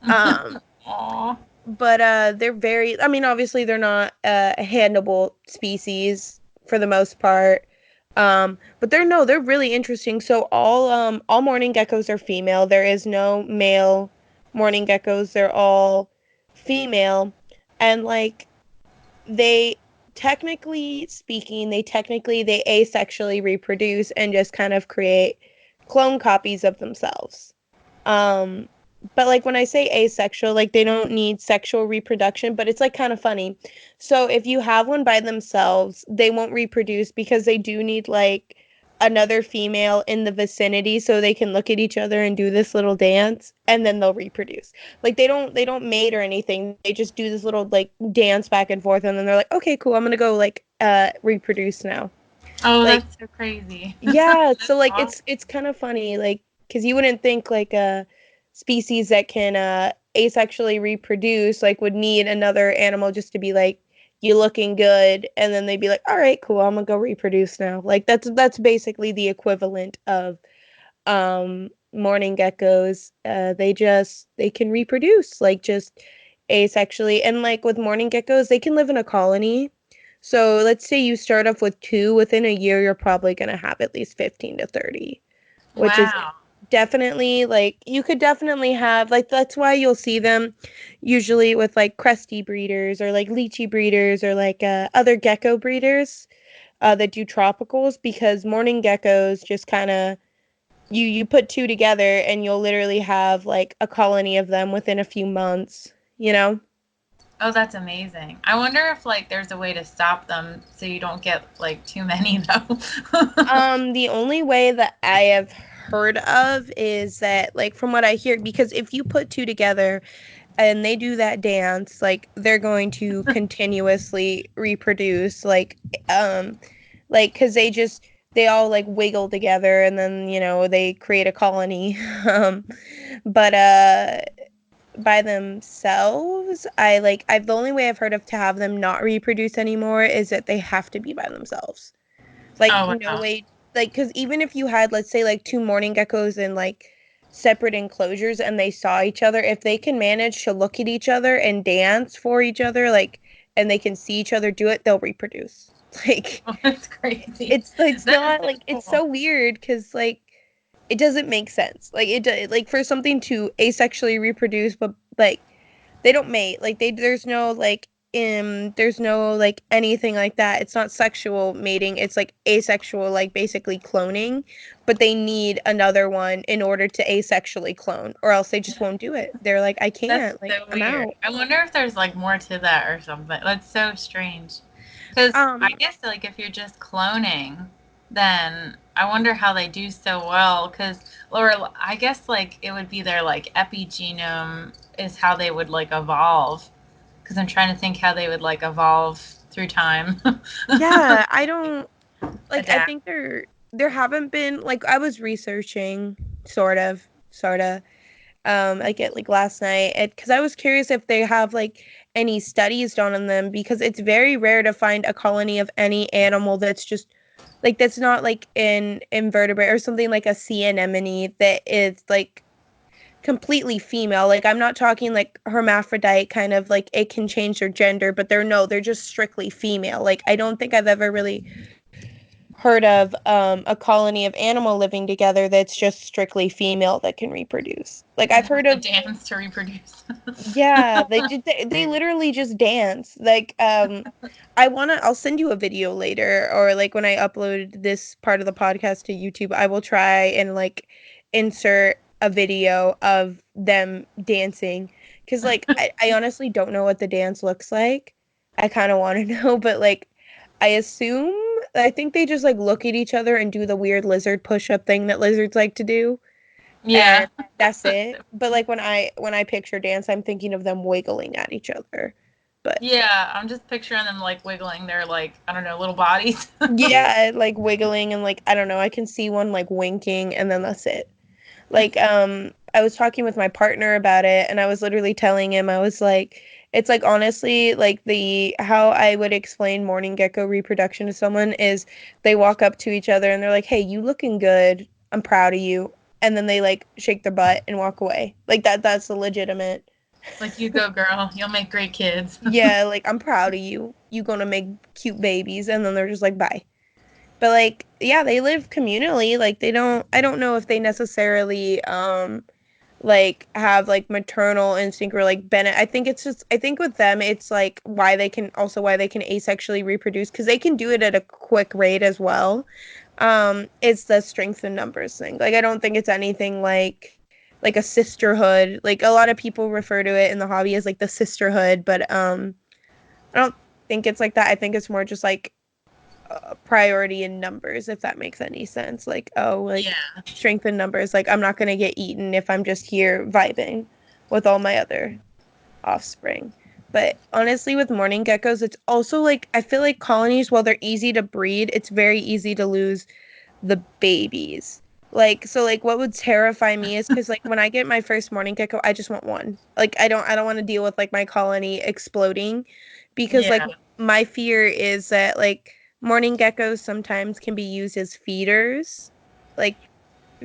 Um Aw. but they're very I mean obviously they're not a handleable species for the most part. But they're no, they're really interesting. So all morning geckos are female. There is no male morning geckos. They're all female. And like they technically speaking, they asexually reproduce and just kind of create clone copies of themselves. Um, but like when I say asexual, like they don't need sexual reproduction, but it's like kind of funny. So if you have one by themselves, they won't reproduce because they do need like another female in the vicinity so they can look at each other and do this little dance and then they'll reproduce. Like they don't mate or anything. They just do this little like dance back and forth and then they're like, "Okay, cool. I'm going to go like reproduce now." Oh, Like that's so crazy. yeah, so That's like awesome. it's kind of funny, like because you wouldn't think like a species that can asexually reproduce like would need another animal just to be like you looking good, and then they'd be like, all right, cool, I'm gonna go reproduce now. Like that's basically the equivalent of morning geckos. They can reproduce like just asexually, and like with morning geckos, they can live in a colony. So let's say you start off with two, within a year, you're probably going to have at least 15 to 30, which is Wow. definitely like you could definitely have like that's why you'll see them usually with like cresty breeders or like lychee breeders or like other gecko breeders that do tropicals because morning geckos just kind of you put two together and you'll literally have like a colony of them within a few months, you know? Oh, that's amazing. I wonder if like there's a way to stop them so you don't get like too many though. The only way that I have heard of is that, like, from what I hear, because if you put two together and they do that dance, like, they're going to continuously reproduce, because they all like wiggle together and then, they create a colony. But, by themselves, I've the only way I've heard of to have them not reproduce anymore is that they have to be by themselves. Like, Oh no wow. way, like, because even if you had, let's say, like two morning geckos in like separate enclosures and they saw each other, if they can manage to look at each other and dance for each other, like, and they can see each other do it, they'll reproduce. Like, Oh, that's crazy. it's That is not so like it's cool. so weird because like it doesn't make sense. Like like for something to asexually reproduce, but like they don't mate. Like there's no like anything like that. It's not sexual mating. It's like asexual, like basically cloning, but they need another one in order to asexually clone or else they just won't do it. They're like, I That's can't. Like so I'm weird. out. I wonder if there's like more to that or something. That's so strange. Because I Um guess like if you're just cloning, then I wonder how they do so well. Because or I guess like it would be their like epigenome is how they would like evolve. Because I'm trying to think how they would like evolve through time, yeah, I don't like I adapt. think there haven't been like I was researching sort of like it like last night because I was curious if they have like any studies done on them because it's very rare to find a colony of any animal that's just like that's not like an invertebrate or something like a sea anemone that is like completely female. Like I'm not talking like hermaphrodite kind of like it can change their gender, but they're just strictly female. Like I don't think I've ever really heard of a colony of animal living together that's just strictly female that can reproduce. Like And I've have heard to of, dance to reproduce. yeah, they literally just dance. Like I'll send you a video later, or like when I upload this part of the podcast to YouTube, I will try and like insert a video of them dancing. Cause like I honestly don't know what the dance looks like. I kind of want to know, but like I think they just like look at each other and do the weird lizard push-up thing that lizards like to do, Yeah. and that's it. But like when I picture dance, I'm thinking of them wiggling at each other. But Yeah, I'm just picturing them like wiggling their like I don't know little bodies. yeah, like wiggling and like I don't know, I can see one like winking and then that's it. Like I was talking with my partner about it and I was literally telling him I was like it's like honestly like the how I would explain morning gecko reproduction to someone is they walk up to each other and they're like, "Hey, you looking good. I'm proud of you." And then they like shake their butt and walk away. Like that's a legitimate. Like you go, girl. You'll make great kids. Yeah, like I'm proud of you. You gonna make cute babies and then they're just like, "Bye." But like yeah, they live communally. Like they don't I don't know if they necessarily like have like maternal instinct or like Bennett. I think it's just I think with them it's like why they can asexually reproduce because they can do it at a quick rate as well. It's the strength in numbers thing. Like I don't think it's anything like a sisterhood. Like a lot of people refer to it in the hobby as like the sisterhood, but I don't think it's like that. I think it's more just like priority in numbers, if that makes any sense. Like, oh, like Yeah. strength in numbers. Like, I'm not going to get eaten if I'm just here vibing with all my other offspring. But honestly, with morning geckos, it's also like I feel like colonies, while they're easy to breed, it's very easy to lose the babies. Like, so like what would terrify me is because like when I get my first morning gecko, I just want one. Like I don't want to deal with like my colony exploding because like Yeah. my fear is that like morning geckos sometimes can be used as feeders, like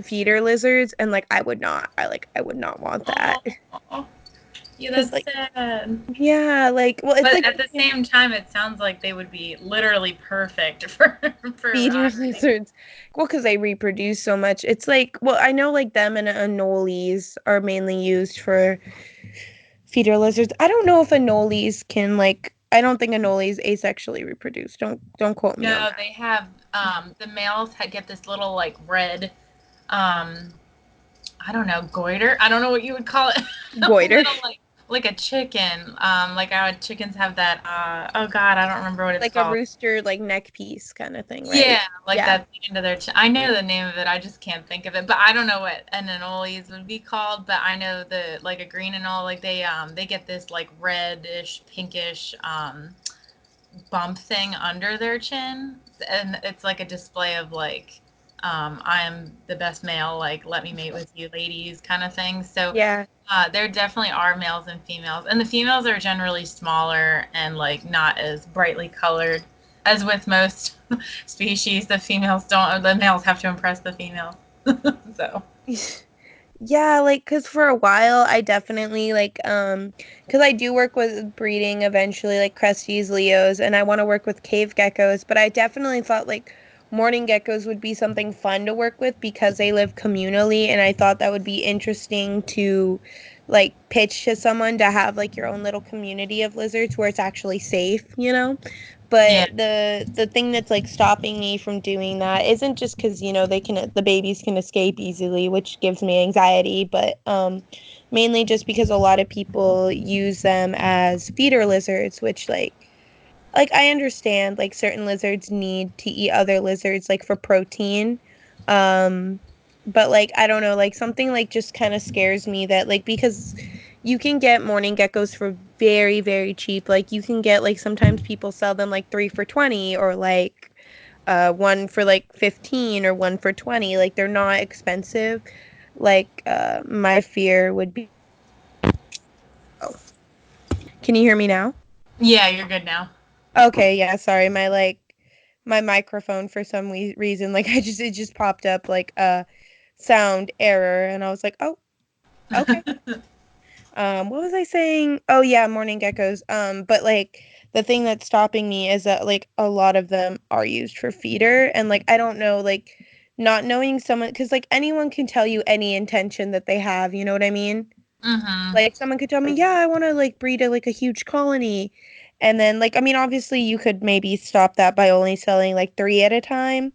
feeder lizards, and like I would not want that. Oh, yeah, Because that's like sad. yeah, like well it's But like at the same time, it sounds like they would be literally perfect for feeder raising. lizards. Well, because they reproduce so much. It's like, well, I know like them and anoles are mainly used for feeder lizards. I don't know if anoles can like. I don't think anoles asexually reproduce. Don't quote me on No, that. they have the males get this little like red um I don't know, goiter. I don't know what you would call it. Goiter, Little like a chicken. Like our chickens have that oh god, I don't remember what it's like a called. rooster, like neck piece kind of thing, right? Yeah, like Yeah. that thing into their I know the name of it, I just can't think of it. But I don't know what an anoles would be called, but I know the like a green anole, like they get this like reddish, pinkish bump thing under their chin, and it's like a display of like I'm the best male, like let me mate with you ladies kind of thing. So Yeah. there definitely are males and females, and the females are generally smaller and like not as brightly colored as with most species. The females don't, the males have to impress the females. So Yeah, like cuz for a while I definitely like cuz I do work with breeding eventually like cresties, leos and I want to work with cave geckos, but I definitely thought like morning geckos would be something fun to work with because they live communally and I thought that would be interesting to like pitch to someone to have like your own little community of lizards where it's actually safe, you know? yeah, But the thing that's like stopping me from doing that isn't just because the babies can escape easily, which gives me anxiety, but mainly just because a lot of people use them as feeder lizards, which like I understand like certain lizards need to eat other lizards like for protein. Um but like I don't know, like something like just kind of scares me that like because you can get morning geckos for very very cheap. Like you can get like sometimes people sell them like 3 for 20 or like one for like 15 or one for 20. Like they're not expensive. Like my fear would be oh, can you hear me now? yeah, you're good now. Okay, yeah, sorry. My microphone for some reason like it just popped up like a sound error and I was like, "Oh, okay." What was I saying? Oh yeah, morning geckos. But like the thing that's stopping me is that like a lot of them are used for feeder, and like I don't know, like not knowing someone, because like anyone can tell you any intention that they have, you know what I mean? Mm-hmm. Like someone could tell me, yeah, I want to like breed a like a huge colony. And then like I mean obviously you could maybe stop that by only selling like three at a time,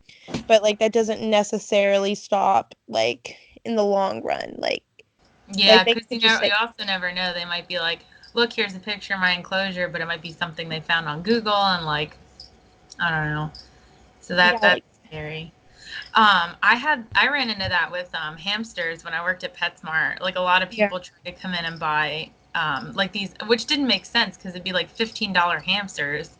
but like that doesn't necessarily stop like in the long run. Like Yeah, they because could just you say, also never know. They might be like, look, here's a picture of my enclosure, but it might be something they found on Google and like, I don't know. So yeah, that's like scary. I ran into that with hamsters when I worked at PetSmart. Like a lot of yeah, people try to come in and buy like these, which didn't make sense because it'd be like $15 hamsters,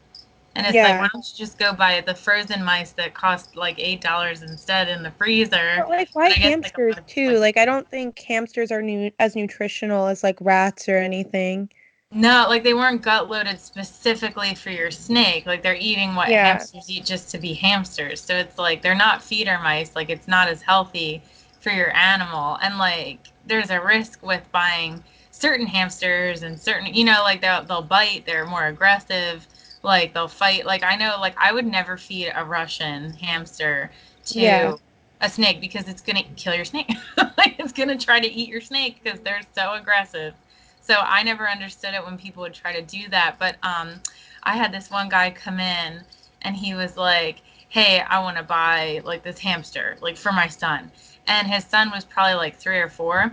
and it's like, why yeah. don't you just go buy the frozen mice that cost like $8 instead in the freezer? But like why But I guess like a hamsters lot of people too? like Like I don't think hamsters are as nutritional as like rats or anything. no, like they weren't gut loaded specifically for your snake. Like they're eating what Yeah, hamsters eat just to be hamsters. So it's like they're not feeder mice. Like it's not as healthy for your animal. And like there's a risk with buying certain hamsters and certain, like they'll bite. They're more aggressive. Like they'll fight. Like I know, like I would never feed a Russian hamster yeah. to a snake because it's gonna kill your snake. Like it's gonna try to eat your snake because they're so aggressive. So I never understood it when people would try to do that. But I had this one guy come in and he was like, hey, I want to buy like this hamster, like for my son. And his son was probably like 3 or 4.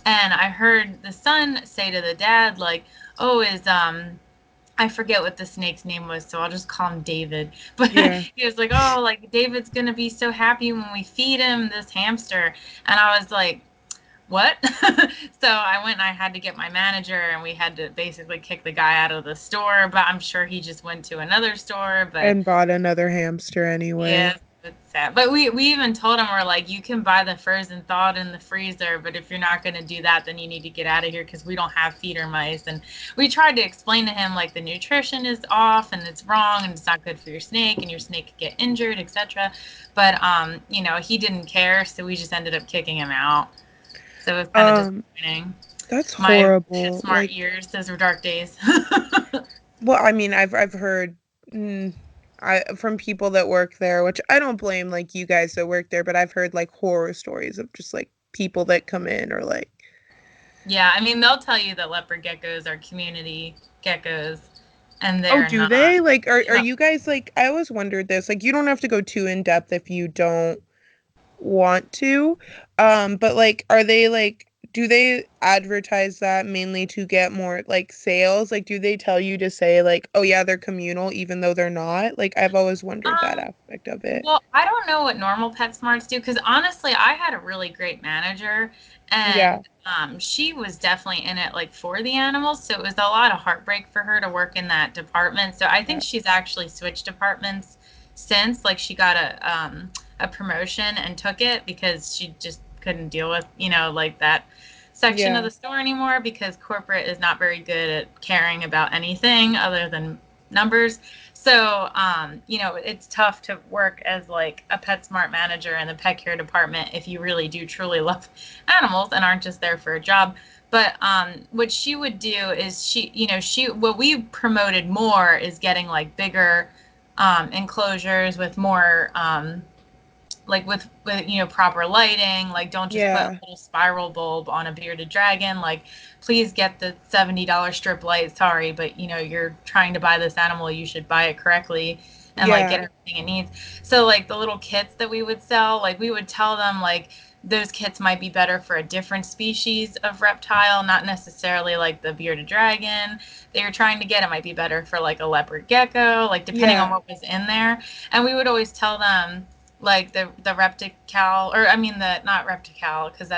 And I heard the son say to the dad, like, oh, I forget what the snake's name was, so I'll just call him David. But Yeah. he was like, oh, like David's going to be so happy when we feed him this hamster. And I was like, what? So I went and I had to get my manager and we had to basically kick the guy out of the store, but I'm sure he just went to another store, but And bought another hamster anyway. yeah, it's sad. But we even told him we're like you can buy the frozen thawed in the freezer, but if you're not going to do that, then you need to get out of here because we don't have feeder mice. And we tried to explain to him like the nutrition is off and it's wrong and it's not good for your snake and your snake could get injured, etc. But he didn't care, so we just ended up kicking him out. So it was kind of Um, disappointing. that's My horrible. PetSmart Like, years, those were dark days. well, I mean, I've heard I from people that work there, which I don't blame like you guys that work there, but I've heard like horror stories of just like people that come in or like, Yeah, I mean, they'll tell you that leopard geckos are community geckos, and oh, they're do not. they? Like, are No. you guys like I always wondered this. Like, you don't have to go too in depth if you don't want to. But like, are they like, do they advertise that mainly to get more like sales? Like, do they tell you to say like, oh yeah, they're communal even though they're not? Like, I've always wondered that Um, aspect of it. Well, I don't know what normal PetSmarts do because honestly, I had a really great manager, Yeah, and she was definitely in it like for the animals. So it was a lot of heartbreak for her to work in that department. So I think yeah, she's actually switched departments since. Like she got a promotion and took it because she just couldn't deal with like that section of yeah, the store anymore because corporate is not very good at caring about anything other than numbers. So, it's tough to work as like a PetSmart manager in the pet care department if you really do truly love animals and aren't just there for a job. But what she would do is what we promoted more is getting like bigger enclosures with more like with proper lighting, like don't just put a yeah, little spiral bulb on a bearded dragon. Like please get the $70 strip light. Sorry, but you're trying to buy this animal, you should buy it correctly and like get yeah, everything it needs. So like the little kits that we would sell, like we would tell them like those kits might be better for a different species of reptile, not necessarily like the bearded dragon that you're trying to get. It might be better for like a leopard gecko, like depending on yeah. what was in there. And we would always tell them like the reptical, or I mean the not reptical because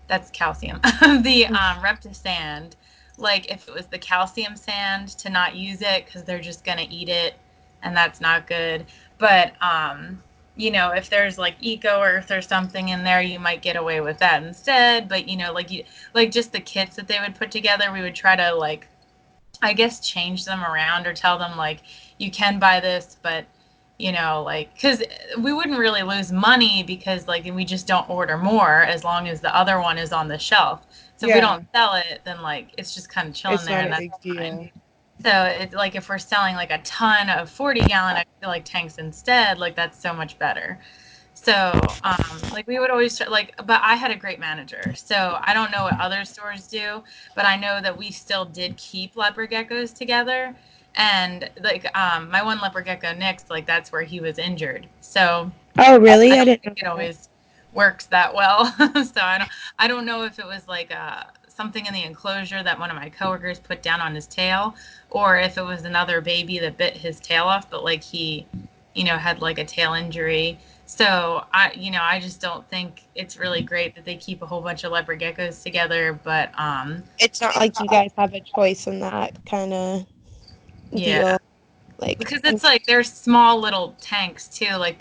that's calcium. The reptisand, like if it was the calcium sand, to not use it because they're just gonna eat it, and that's not good. But if there's like eco earth or something in there, you might get away with that instead. But like just the kits that they would put together, we would try to like I guess change them around or tell them like you can buy this, but like because we wouldn't really lose money because like we just don't order more as long as the other one is on the shelf. So if we don't Yeah, sell it, then like it's just kind of chilling it's there, not and a that's big fine. deal. So it's like if we're selling like a ton of 40-gallon, I feel like tanks instead, like that's so much better. So, like we would always try, like, but I had a great manager. So I don't know what other stores do, but I know that we still did keep leopard geckos together. And like, my one leopard gecko, Nick's, like that's where he was injured. So Oh, I really? I don't didn't think know it that. always works that well. So I don't know if it was like something in the enclosure that one of my coworkers put down on his tail, or if it was another baby that bit his tail off, but like he, had like a tail injury. So I just don't think it's really great that they keep a whole bunch of leopard geckos together. But It's not like you guys have a choice in that kind of yeah, deal. Like, because it's like they're small little tanks too. Like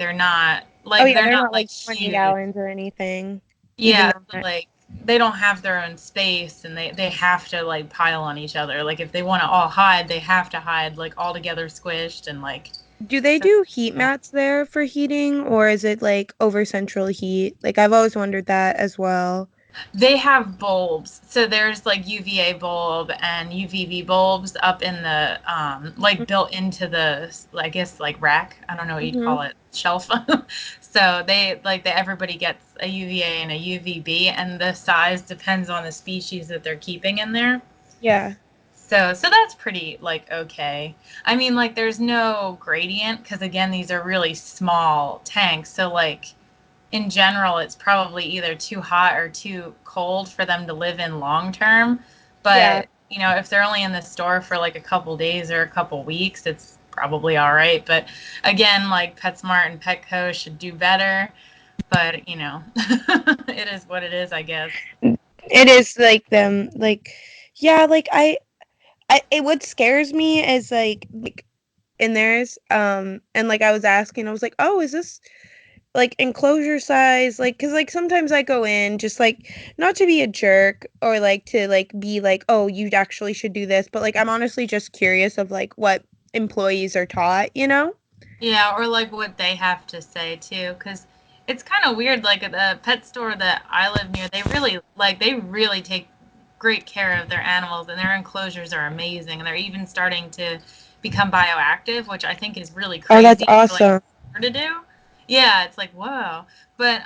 oh yeah, they're they're not not like like 20 huge. gallons or anything. Even Yeah, so though, like they don't have their own space and they have to like pile on each other. Like if they want to all hide, they have to hide like all together squished and like do they so do heat mats there for heating, or is it like over central heat? Like, I've always wondered that as well. they have bulbs. So there's like UVA bulb and UVB bulbs up in the like built into the I guess like rack. I don't know what you'd Mm-hmm. call it, shelf. So they like that everybody gets a UVA and a UVB and the size depends on the species that they're keeping in there. Yeah. So that's pretty like okay. I mean like there's no gradient because again these are really small tanks. So like in general it's probably either too hot or too cold for them to live in long term. Yeah. But if they're only in the store for like a couple days or a couple weeks, it's probably all right. But again, like PetSmart and Petco should do better. But it is what it is, I guess. It is like them, like, yeah, like what scares me is like in theirs, and like I was asking, I was like, oh, is this like enclosure size? Like, cause like sometimes I go in just like not to be a jerk or like to like be like, oh, you actually should do this, but like I'm honestly just curious of like what employees are taught, you know? Yeah, or like what they have to say too, because it's kind of weird. Like at the pet store that I live near, they really take great care of their animals, and their enclosures are amazing. And they're even starting to become bioactive, which I think is really Oh, that's crazy for like awesome. to do. Yeah, it's like whoa. But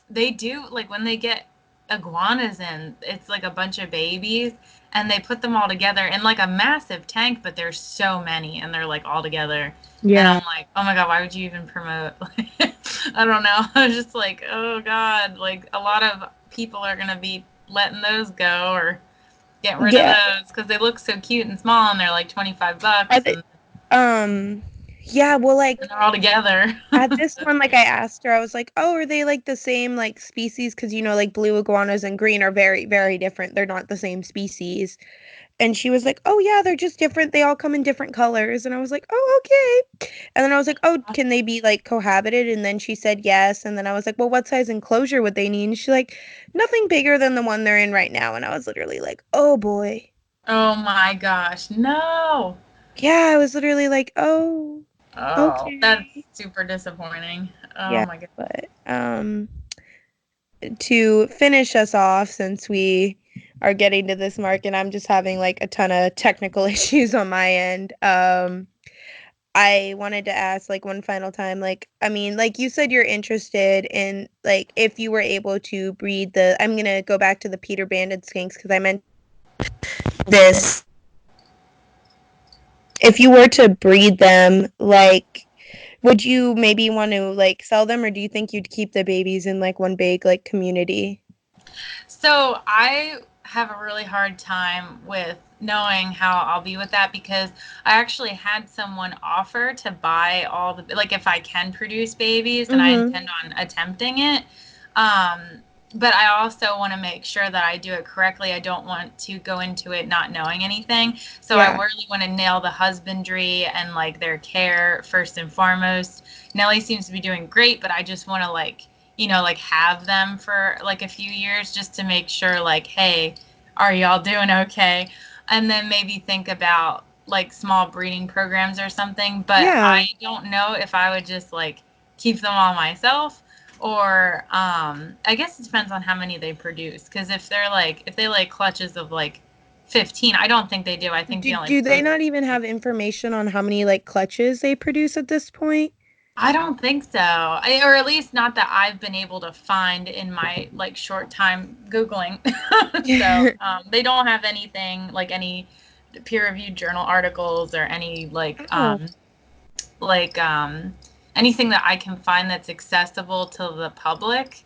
they do like when they get iguanas in, it's like a bunch of babies and they put them all together in like a massive tank, but there's so many and they're like all together. And Yeah. I'm like, oh my God, why would you even promote? I don't know. I was just like, oh God, like a lot of people are going to be letting those go or getting rid of Yeah. those because they look so cute and small and they're like Are 25 bucks they, and um, yeah, well, like they're all together. at this one, like I asked her, I was like, "Oh, are they like the same like species?" Because like blue iguanas and green are very, very different. They're not the same species. And she was like, "Oh yeah, they're just different. They all come in different colors." And I was like, "Oh, okay." And then I was like, "Oh, can they be like cohabited?" And then she said yes. And then I was like, "Well, what size enclosure would they need?" And she's like, "Nothing bigger than the one they're in right now." And I was literally like, "Oh boy." Oh my gosh, no. Yeah, I was literally like, "Oh, Oh, that's okay." super disappointing. Oh Yeah, my God. but to finish us off, since we are getting to this mark and I'm just having like a ton of technical issues on my end. I wanted to ask like one final time, like, I mean, like you said, you're interested in like if you were able to breed I'm gonna go back to the Peter banded skinks because I meant this. If you were to breed them, like, would you maybe want to like sell them, or do you think you'd keep the babies in like one big like community? So I have a really hard time with knowing how I'll be with that because I actually had someone offer to buy all the like if I can produce babies and I Mm-hmm. intend on attempting it. Um, but I also want to make sure that I do it correctly. I don't want to go into it not knowing anything. So I Yeah. really want to nail the husbandry and like their care first and foremost. Nellie seems to be doing great, but I just want to like have them for like a few years just to make sure like, hey, are y'all doing okay? And then maybe think about like small breeding programs or something. But I Yeah. don't know if I would just like keep them all myself or I guess it depends on how many they produce. Because if they like clutches of like 15. I don't think they do. I think the only Do they closest. not even have information on how many like clutches they produce at this point? I don't think so. Or at least not that I've been able to find in my like short time Googling. So they don't have anything like any peer-reviewed journal articles or any Oh, like anything that I can find that's accessible to the public.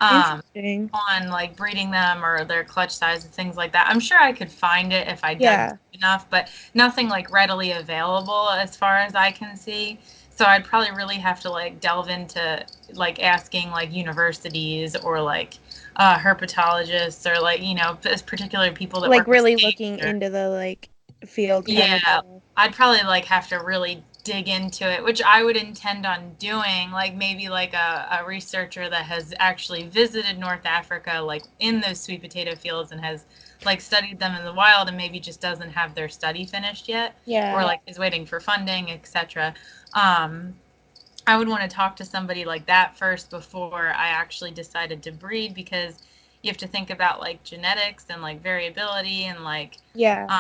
Um, interesting. on like breeding them or their clutch size and things like that. I'm sure I could find it if I dug Yeah, deep enough, but nothing like readily available as far as I can see. So I'd probably really have to like delve into like asking like universities or like herpetologists or like particular people that like work with really skinks looking or into the like field kind of yeah, stuff. I'd probably like have to really dig into it, which I would intend on doing, like maybe like a researcher that has actually visited North Africa, like in those sweet potato fields and has like studied them in the wild and maybe just doesn't have their study finished yet or Yeah, like is waiting for funding, etc. Um, I would want to talk to somebody like that first before I actually decided to breed because you have to think about like genetics and like variability and like yeah.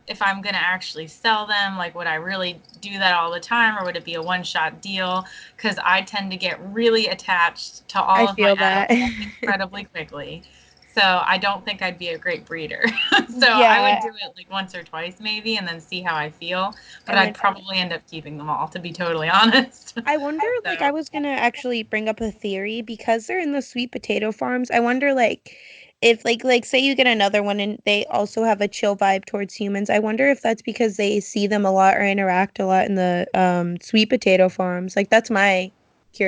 if I'm going to actually sell them, like would I really do that all the time or would it be a one shot deal? Because I tend to get really attached to I all of my feel that. animals incredibly quickly. So I don't think I'd be a great breeder. So I would Yeah, do it like once or twice maybe and then see how I feel. But and I'd then probably end up keeping them all, to be totally honest. I wonder, like, I So was gonna actually bring up a theory because they're in the sweet potato farms. I wonder, like, if say you get another one and they also have a chill vibe towards humans. I wonder if that's because they see them a lot or interact a lot in the sweet potato farms. Like, that's my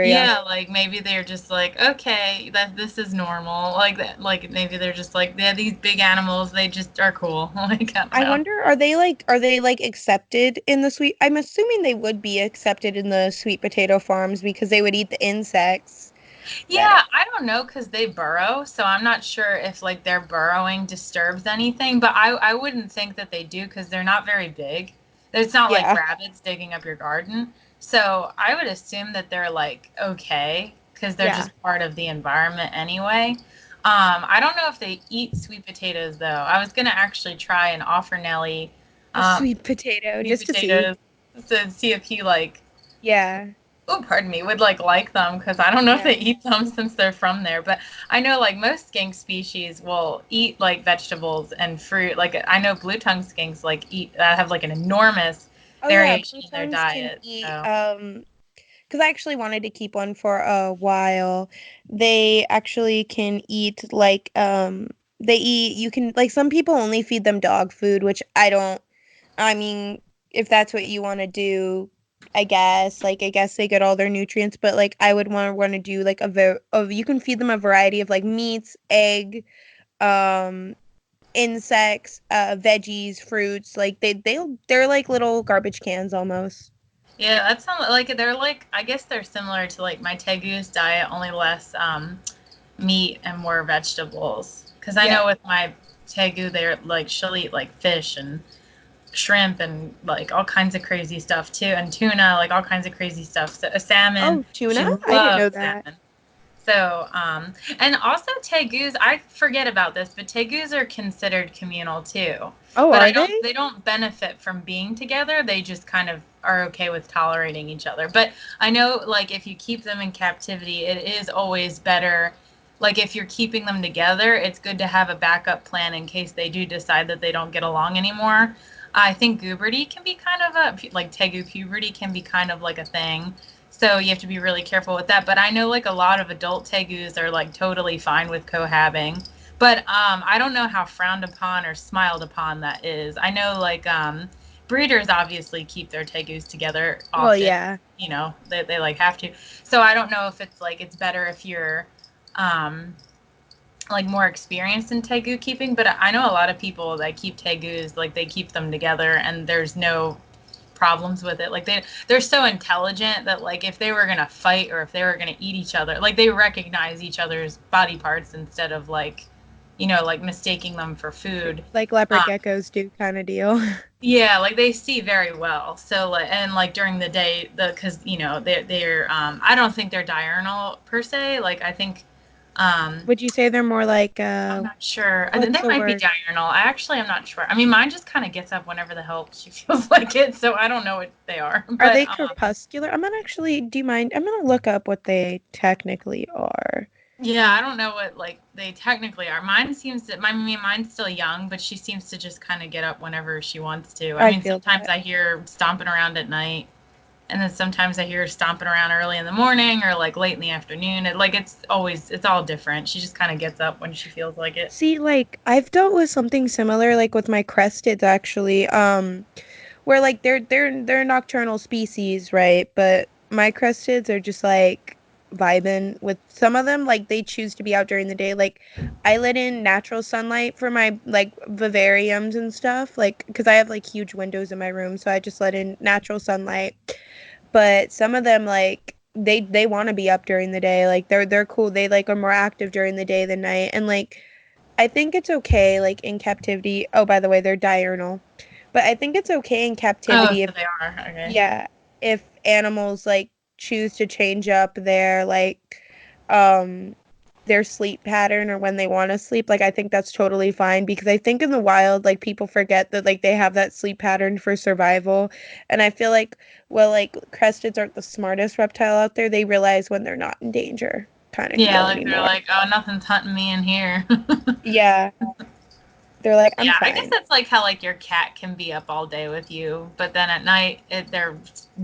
yeah, curiosity. like maybe they're just like, okay, that this is normal. Like that, like maybe they're just like, they're these big animals, they just are cool. Like, I don't I know. wonder, are they like accepted in the sweet? I'm assuming they would be accepted in the sweet potato farms because they would eat the insects that Yeah, I don't know because they burrow, so I'm not sure if like their burrowing disturbs anything, but I wouldn't think that they do because they're not very big. It's not like yeah. rabbits digging up your garden. So I would assume that they're like okay because they're Yeah. just part of the environment anyway. I don't know if they eat sweet potatoes though. I was gonna actually try and offer Nelly A um, sweet potato sweet just to see. potatoes to see if he like Yeah. oh, pardon me, would like them because I don't know if they Yeah. eat them since they're from there. But I know like most skink species will eat like vegetables and fruit. Like I know blue tongue skinks like eat have like an enormous Oh yeah, variation blue in their tongues can diet. eat So because I actually wanted to keep one for a while. They actually can eat they eat you can like some people only feed them dog food, which I don't I mean, if that's what you want to do, I guess they get all their nutrients, but like I would want to do like you can feed them a variety of like meats, egg, um insects, veggies, fruits, like they're like little garbage cans almost. yeah, that sounds like they're like I guess they're similar to like my tegu's diet, only less meat and more vegetables. Because I Yeah. know with my tegu, they're like she'll eat like fish and shrimp and like all kinds of crazy stuff too, and tuna, like all kinds of crazy stuff. So a salmon, Oh, tuna? she I didn't know loves that. salmon. So, and also tegus, I forget about this, but tegus are considered communal too. Oh, But are they? they don't benefit from being together. They just kind of are okay with tolerating each other. But I know, like, if you keep them in captivity, it is always better. Like, if you're keeping them together, it's good to have a backup plan in case they do decide that they don't get along anymore. I think puberty can be kind of like tegu puberty can be kind of like a thing. So you have to be really careful with that. But I know like a lot of adult tegus are like totally fine with cohabbing. But I don't know how frowned upon or smiled upon that is. I know like breeders obviously keep their tegus together Well, often. yeah. They like have to. So I don't know if it's like it's better if you're um, like more experienced in tegu keeping. But I know a lot of people that keep tegus like they keep them together and there's no problems with it. Like they're so intelligent that like if they were gonna fight or if they were gonna eat each other, like they recognize each other's body parts instead of like like mistaking them for food. Like leopard Um, geckos do kind of deal. yeah, like they see very well. So like and like during the day, the because they're I don't think they're diurnal per se. Like I think Um, Would you say they're more like I'm not sure. what's They the might be word? diurnal. I actually am not sure. I mean, mine just kind of gets up whenever the hell she feels like it, so I don't know what they are. Are But they crepuscular? I'm gonna actually, do you mind? I'm gonna look up what they technically are. yeah, I don't know what like they technically are. Mine seems to. I mean, mine's still young, but she seems to just kind of get up whenever she wants to. I I mean, feel sometimes that. I hear her stomping around at night, and then sometimes I hear her stomping around early in the morning or like late in the afternoon. It's all different. She just kind of gets up when she feels like it. See, like I've dealt with something similar, like with my cresteds actually. Where like they're nocturnal species, right? But my cresteds are just like vibing with some of them. Like they choose to be out during the day. Like I let in natural sunlight for my like vivariums and stuff. Like because I have like huge windows in my room, so I just let in natural sunlight. But some of them like they want to be up during the day. Like they're cool. They like are more active during the day than night. And like I think it's okay like in captivity. Oh, by the way, they're diurnal. But I think it's okay in Oh, captivity so if they are okay. yeah, if animals like choose to change up um their sleep pattern or when they want to sleep. Like I think that's totally fine because I think in the wild like people forget that like they have that sleep pattern for survival. And I feel like well like cresteds aren't the smartest reptile out there. They realize when they're not in danger kind of Yeah, go like they're anymore. like, oh, nothing's hunting me in here. Yeah, they're like Yeah, I'm I guess fine. that's like how like your cat can be up all day with you, but then at night they're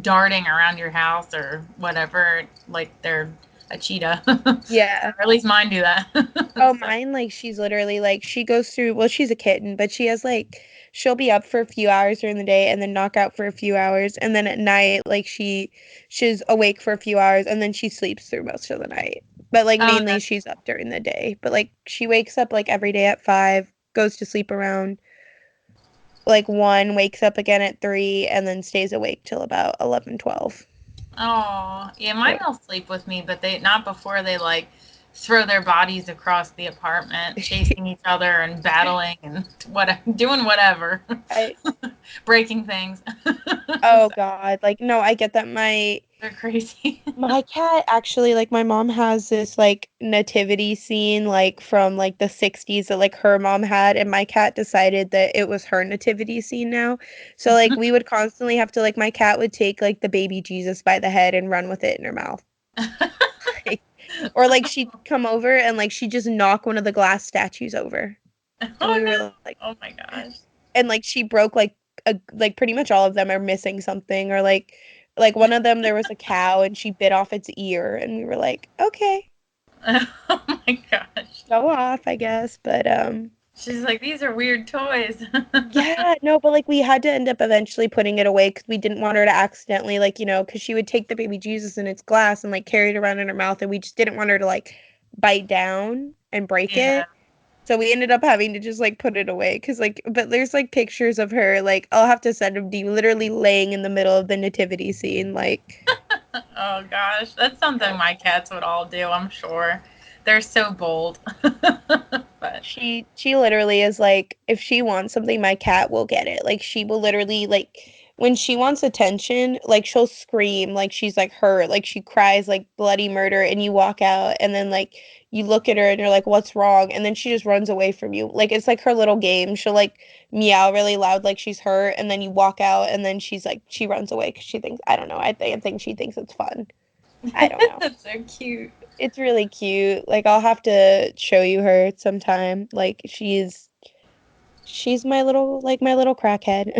darting around your house or whatever, like they're a cheetah. Yeah. Or at least mine do that. Oh, So, mine, like, she's literally like, she goes through, well, she's a kitten, but she has like, she'll be up for a few hours during the day and then knock out for a few hours. And then at night, like, she's awake for a few hours and then she sleeps through most of the night. But like, oh, mainly that's she's up during the day. But like, she wakes up like every day at 5, goes to sleep around like 1, wakes up again at 3, and then stays awake till about 11, 12. oh, yeah, mine So will sleep with me, but they not before they like throw their bodies across the apartment, chasing each other and battling and what doing whatever, I, breaking things. oh So God, like, no, I get that they're crazy. my cat actually, like my mom has this like nativity scene like from like the 60s that like her mom had, and my cat decided that it was her nativity scene now. So like we would constantly have to like my cat would take like the baby Jesus by the head and run with it in her mouth. Like, or like she'd come over and like she'd just knock one of the glass statues over. And Oh we were no! like Oh my gosh! and like she broke like pretty much all of them are missing something or like one of them there was a cow and she bit off its ear and we were like okay Oh my gosh! go off I guess but She's like, these are weird toys. yeah no but like we had to end up eventually putting it away because we didn't want her to accidentally like because she would take the baby Jesus in its glass and like carry it around in her mouth and we just didn't want her to like bite down and break Yeah. it. So we ended up having to just like put it away because like, but there's like pictures of her. Like I'll have to send them to you, literally laying in the middle of the nativity scene. Like, Oh gosh, that's something yeah, my cats would all do. I'm sure. They're so bold. But she literally is like, if she wants something, my cat will get it. Like she will literally like when she wants attention, like she'll scream like she's like hurt, like she cries like bloody murder, and you walk out and then like you look at her and you're like, what's wrong? And then she just runs away from you. Like it's like her little game. She'll like meow really loud like she's hurt, and then you walk out and then she's like she runs away because she thinks I don't know. I think she thinks it's fun. I don't know. that's so cute. It's really cute. Like I'll have to show you her sometime. Like she's my little crackhead.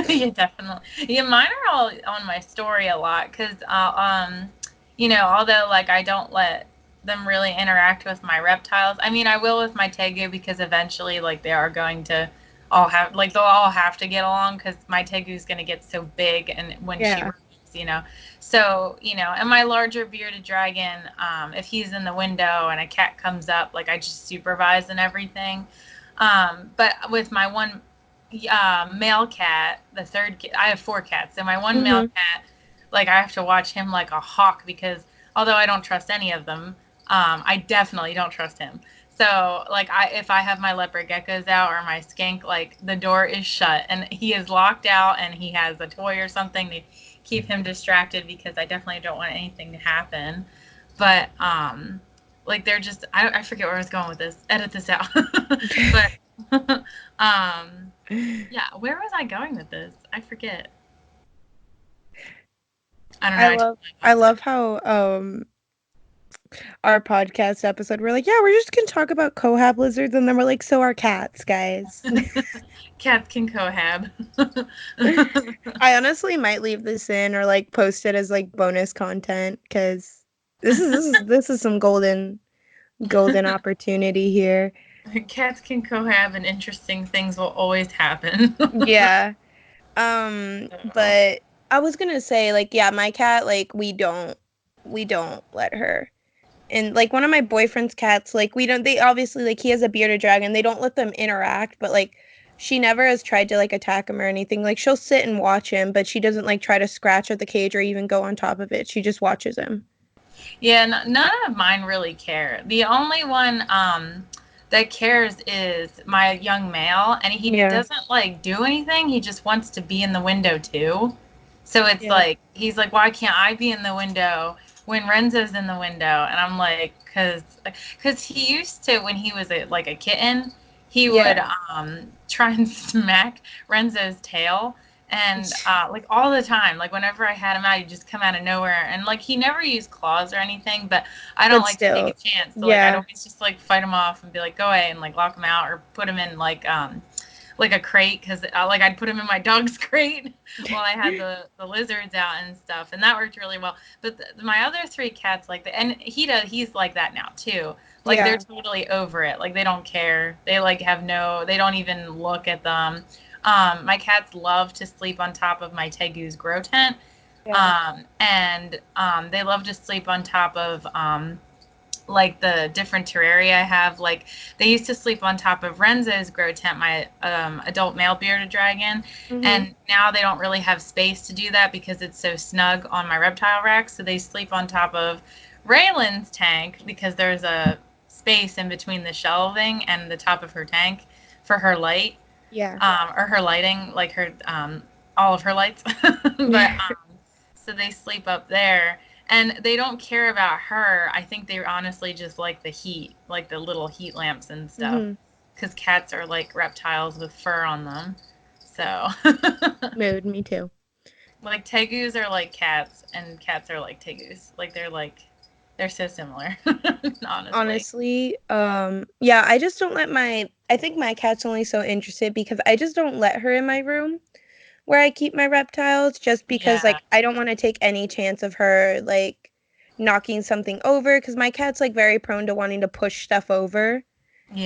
Yeah, definitely. Yeah, mine are all on my story a lot because although like I don't let them really interact with my reptiles. I mean, I will with my tegu because eventually, like, they are going to all have like they'll all have to get along because my tegu is going to get so big and when she Yeah. roams. So and my larger bearded dragon, if he's in the window and a cat comes up, like I just supervise and everything. But with my one male cat, the third I have four cats, so my one male Hmm. cat, like I have to watch him like a hawk because although I don't trust any of them, I definitely don't trust him. So like if I have my leopard geckos out or my skink, like the door is shut and he is locked out and he has a toy or something to keep him distracted because I definitely don't want anything to happen. But Like they're just I forget where I was going with this. Edit this out. But yeah, where was I going with this? I forget. I don't know. I I love totally I lost love how our podcast episode we're like, yeah, we're just gonna talk about cohab lizards and then we're like, so are cats, guys. it. Cats can cohab. I honestly might leave this in or like post it as like bonus content because this is some golden opportunity here. Cats can cohab and interesting things will always happen. Yeah. So, But I was gonna say, like, yeah, my cat, like, we don't let her. And like one of my boyfriend's cats, like we don't they obviously like he has a bearded dragon, they don't let them interact, but like she never has tried to like attack him or anything. Like she'll sit and watch him, but she doesn't like try to scratch at the cage or even go on top of it. She just watches him. yeah, none of mine really care. The only one that cares is my young male, and he Yeah. doesn't like do anything. He just wants to be in the window too. So it's Yeah. like he's like, why can't I be in the window when Renzo's in the window? And I'm like, cause he used to when he was like a kitten, he would Yeah. try and smack Renzo's tail and like all the time, like whenever I had him out, he'd just come out of nowhere, and like he never used claws or anything, but I don't But like to take a still, chance, so like I'd yeah. always just like fight him off and be like, go away, and like lock him out or put him in like a crate, because like I'd put him in my dog's crate while I had the lizards out and stuff, and that worked really well. But my other three cats like that, and he's like that now too. Like they're Yeah. totally over it. Like they don't care. They like have no. They don't even look at them. My cats love to sleep on top of my tegu's grow tent, Yeah. and they love to sleep on top of like the different terraria I have. Like they used to sleep on top of Renzo's grow tent, my adult male bearded dragon, Mm-hmm. and now they don't really have space to do that because it's so snug on my reptile rack. So they sleep on top of Raylan's tank because there's a space in between the shelving and the top of her tank for her light, Yeah. or her lighting, like her all of her lights. But so they sleep up there, and they don't care about her. I think they honestly just like the heat, like the little heat lamps and stuff, Mm-hmm. because cats are like reptiles with fur on them. So, Mood, me too. like tegus are like cats, and cats are like tegus. Like they're so similar, honestly. Honestly, yeah, I just don't let my I think my cat's only so interested because I just don't let her in my room where I keep my reptiles just because Yeah, like I don't want to take any chance of her like knocking something over because my cat's like very prone to wanting to push stuff over.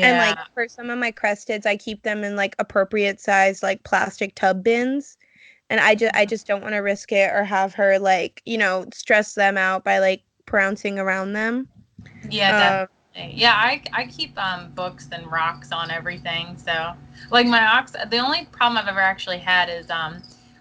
And like yeah, for some of my cresteds, I keep them in like appropriate size like plastic tub bins. And I just don't want to risk it or have her like, stress them out by like pouncing around them. yeah, Um, definitely. Yeah, I keep books and rocks on everything. So, like my ox, the only problem I've ever actually had is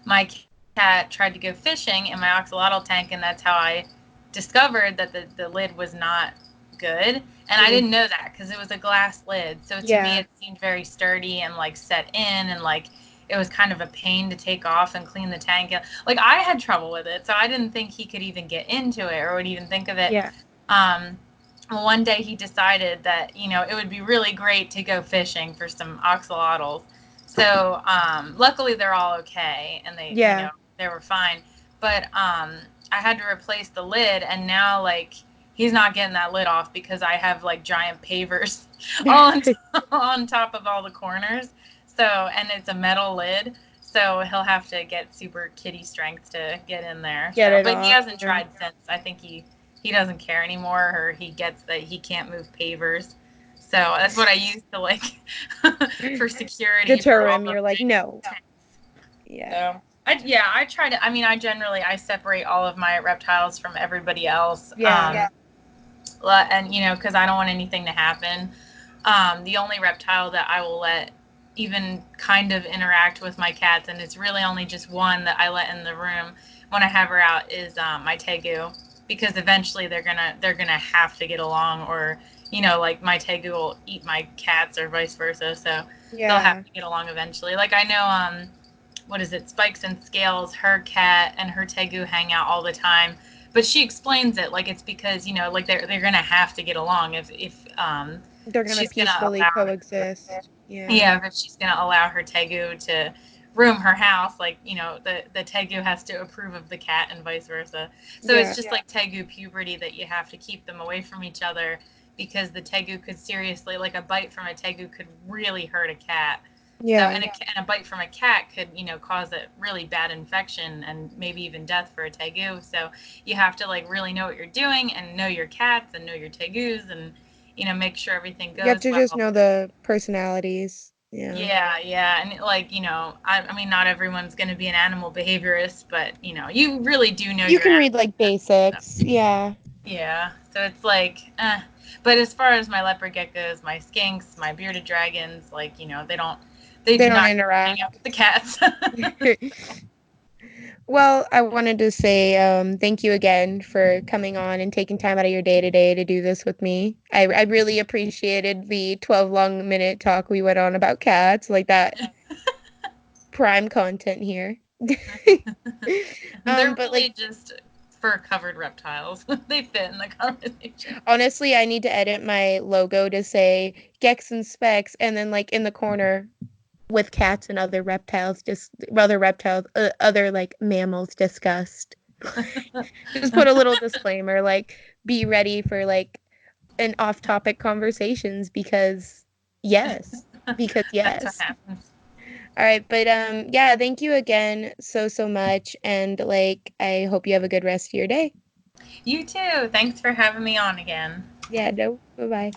my cat tried to go fishing in my oxalotl tank, and that's how I discovered that the lid was not good. And I mm, didn't know that because it was a glass lid. So to me, yeah, it seemed very sturdy and like set in, and like it was kind of a pain to take off and clean the tank. Like I had trouble with it, so I didn't think he could even get into it or would even think of it. yeah, Um, one day he decided that it would be really great to go fishing for some oxalotls. So luckily they're all okay, and yeah. they were fine. But I had to replace the lid, and now like he's not getting that lid off because I have like giant pavers on on top of all the corners. So, and it's a metal lid. So he'll have to get super kitty strength to get in there. Get So, it but he off. hasn't Yeah. tried since. I think he doesn't care anymore, or he gets that he can't move pavers. So that's what I use to like for security for Deter all him. of You're like, my no. tanks. Yeah. So I try to. I mean, I generally I separate all of my reptiles from everybody else. Yeah. And because I don't want anything to happen. The only reptile that I will let even kind of interact with my cats, and it's really only just one that I let in the room when I have her out, is my tegu, because eventually they're gonna have to get along, or like my tegu will eat my cats or vice versa. So they'll have Yeah. to get along eventually. Like I know what is it, Spikes and Scales, her cat and her tegu hang out all the time, but she explains it like it's because like they're gonna have to get along if They're gonna she's gonna peacefully allow coexist. Yeah. yeah, if she's gonna allow her tegu to room her house, like the tegu has to approve of the cat and vice versa. So it's Yeah. just like tegu puberty that you have to keep them away from each other because the tegu could seriously, like a bite from a tegu could really hurt a cat. So Yeah. and a bite from a cat could cause a really bad infection and maybe even death for a tegu. So you have to like really know what you're doing and know your cats and know your tegus and make sure everything You have goes to just well. know the personalities. Yeah. Yeah, yeah, and like I mean, not everyone's going to be an animal behaviorist, but you really do know You your can read animal. like basics. Yeah. Yeah, so it's like, but as far as my leopard geckos, my skinks, my bearded dragons, like they They do don't not hang out with the interact. cats. Well, I wanted to say thank you again for coming on and taking time out of your day today to do this with me. I really appreciated the 12 long minute talk we went on about cats, like that prime content here. They're But really like just fur-covered reptiles. They fit in the conversation. honestly, I need to edit my logo to say Gex and Specs, and then like in the corner with cats and other reptiles, just other reptiles, other like mammals discussed. Just put a little disclaimer like be ready for like an off-topic conversations because That's what yes. happens. All right, but yeah, thank you again so much, and like I hope you have a good rest of your day. You too. Thanks for having me on again. Yeah, no, bye-bye.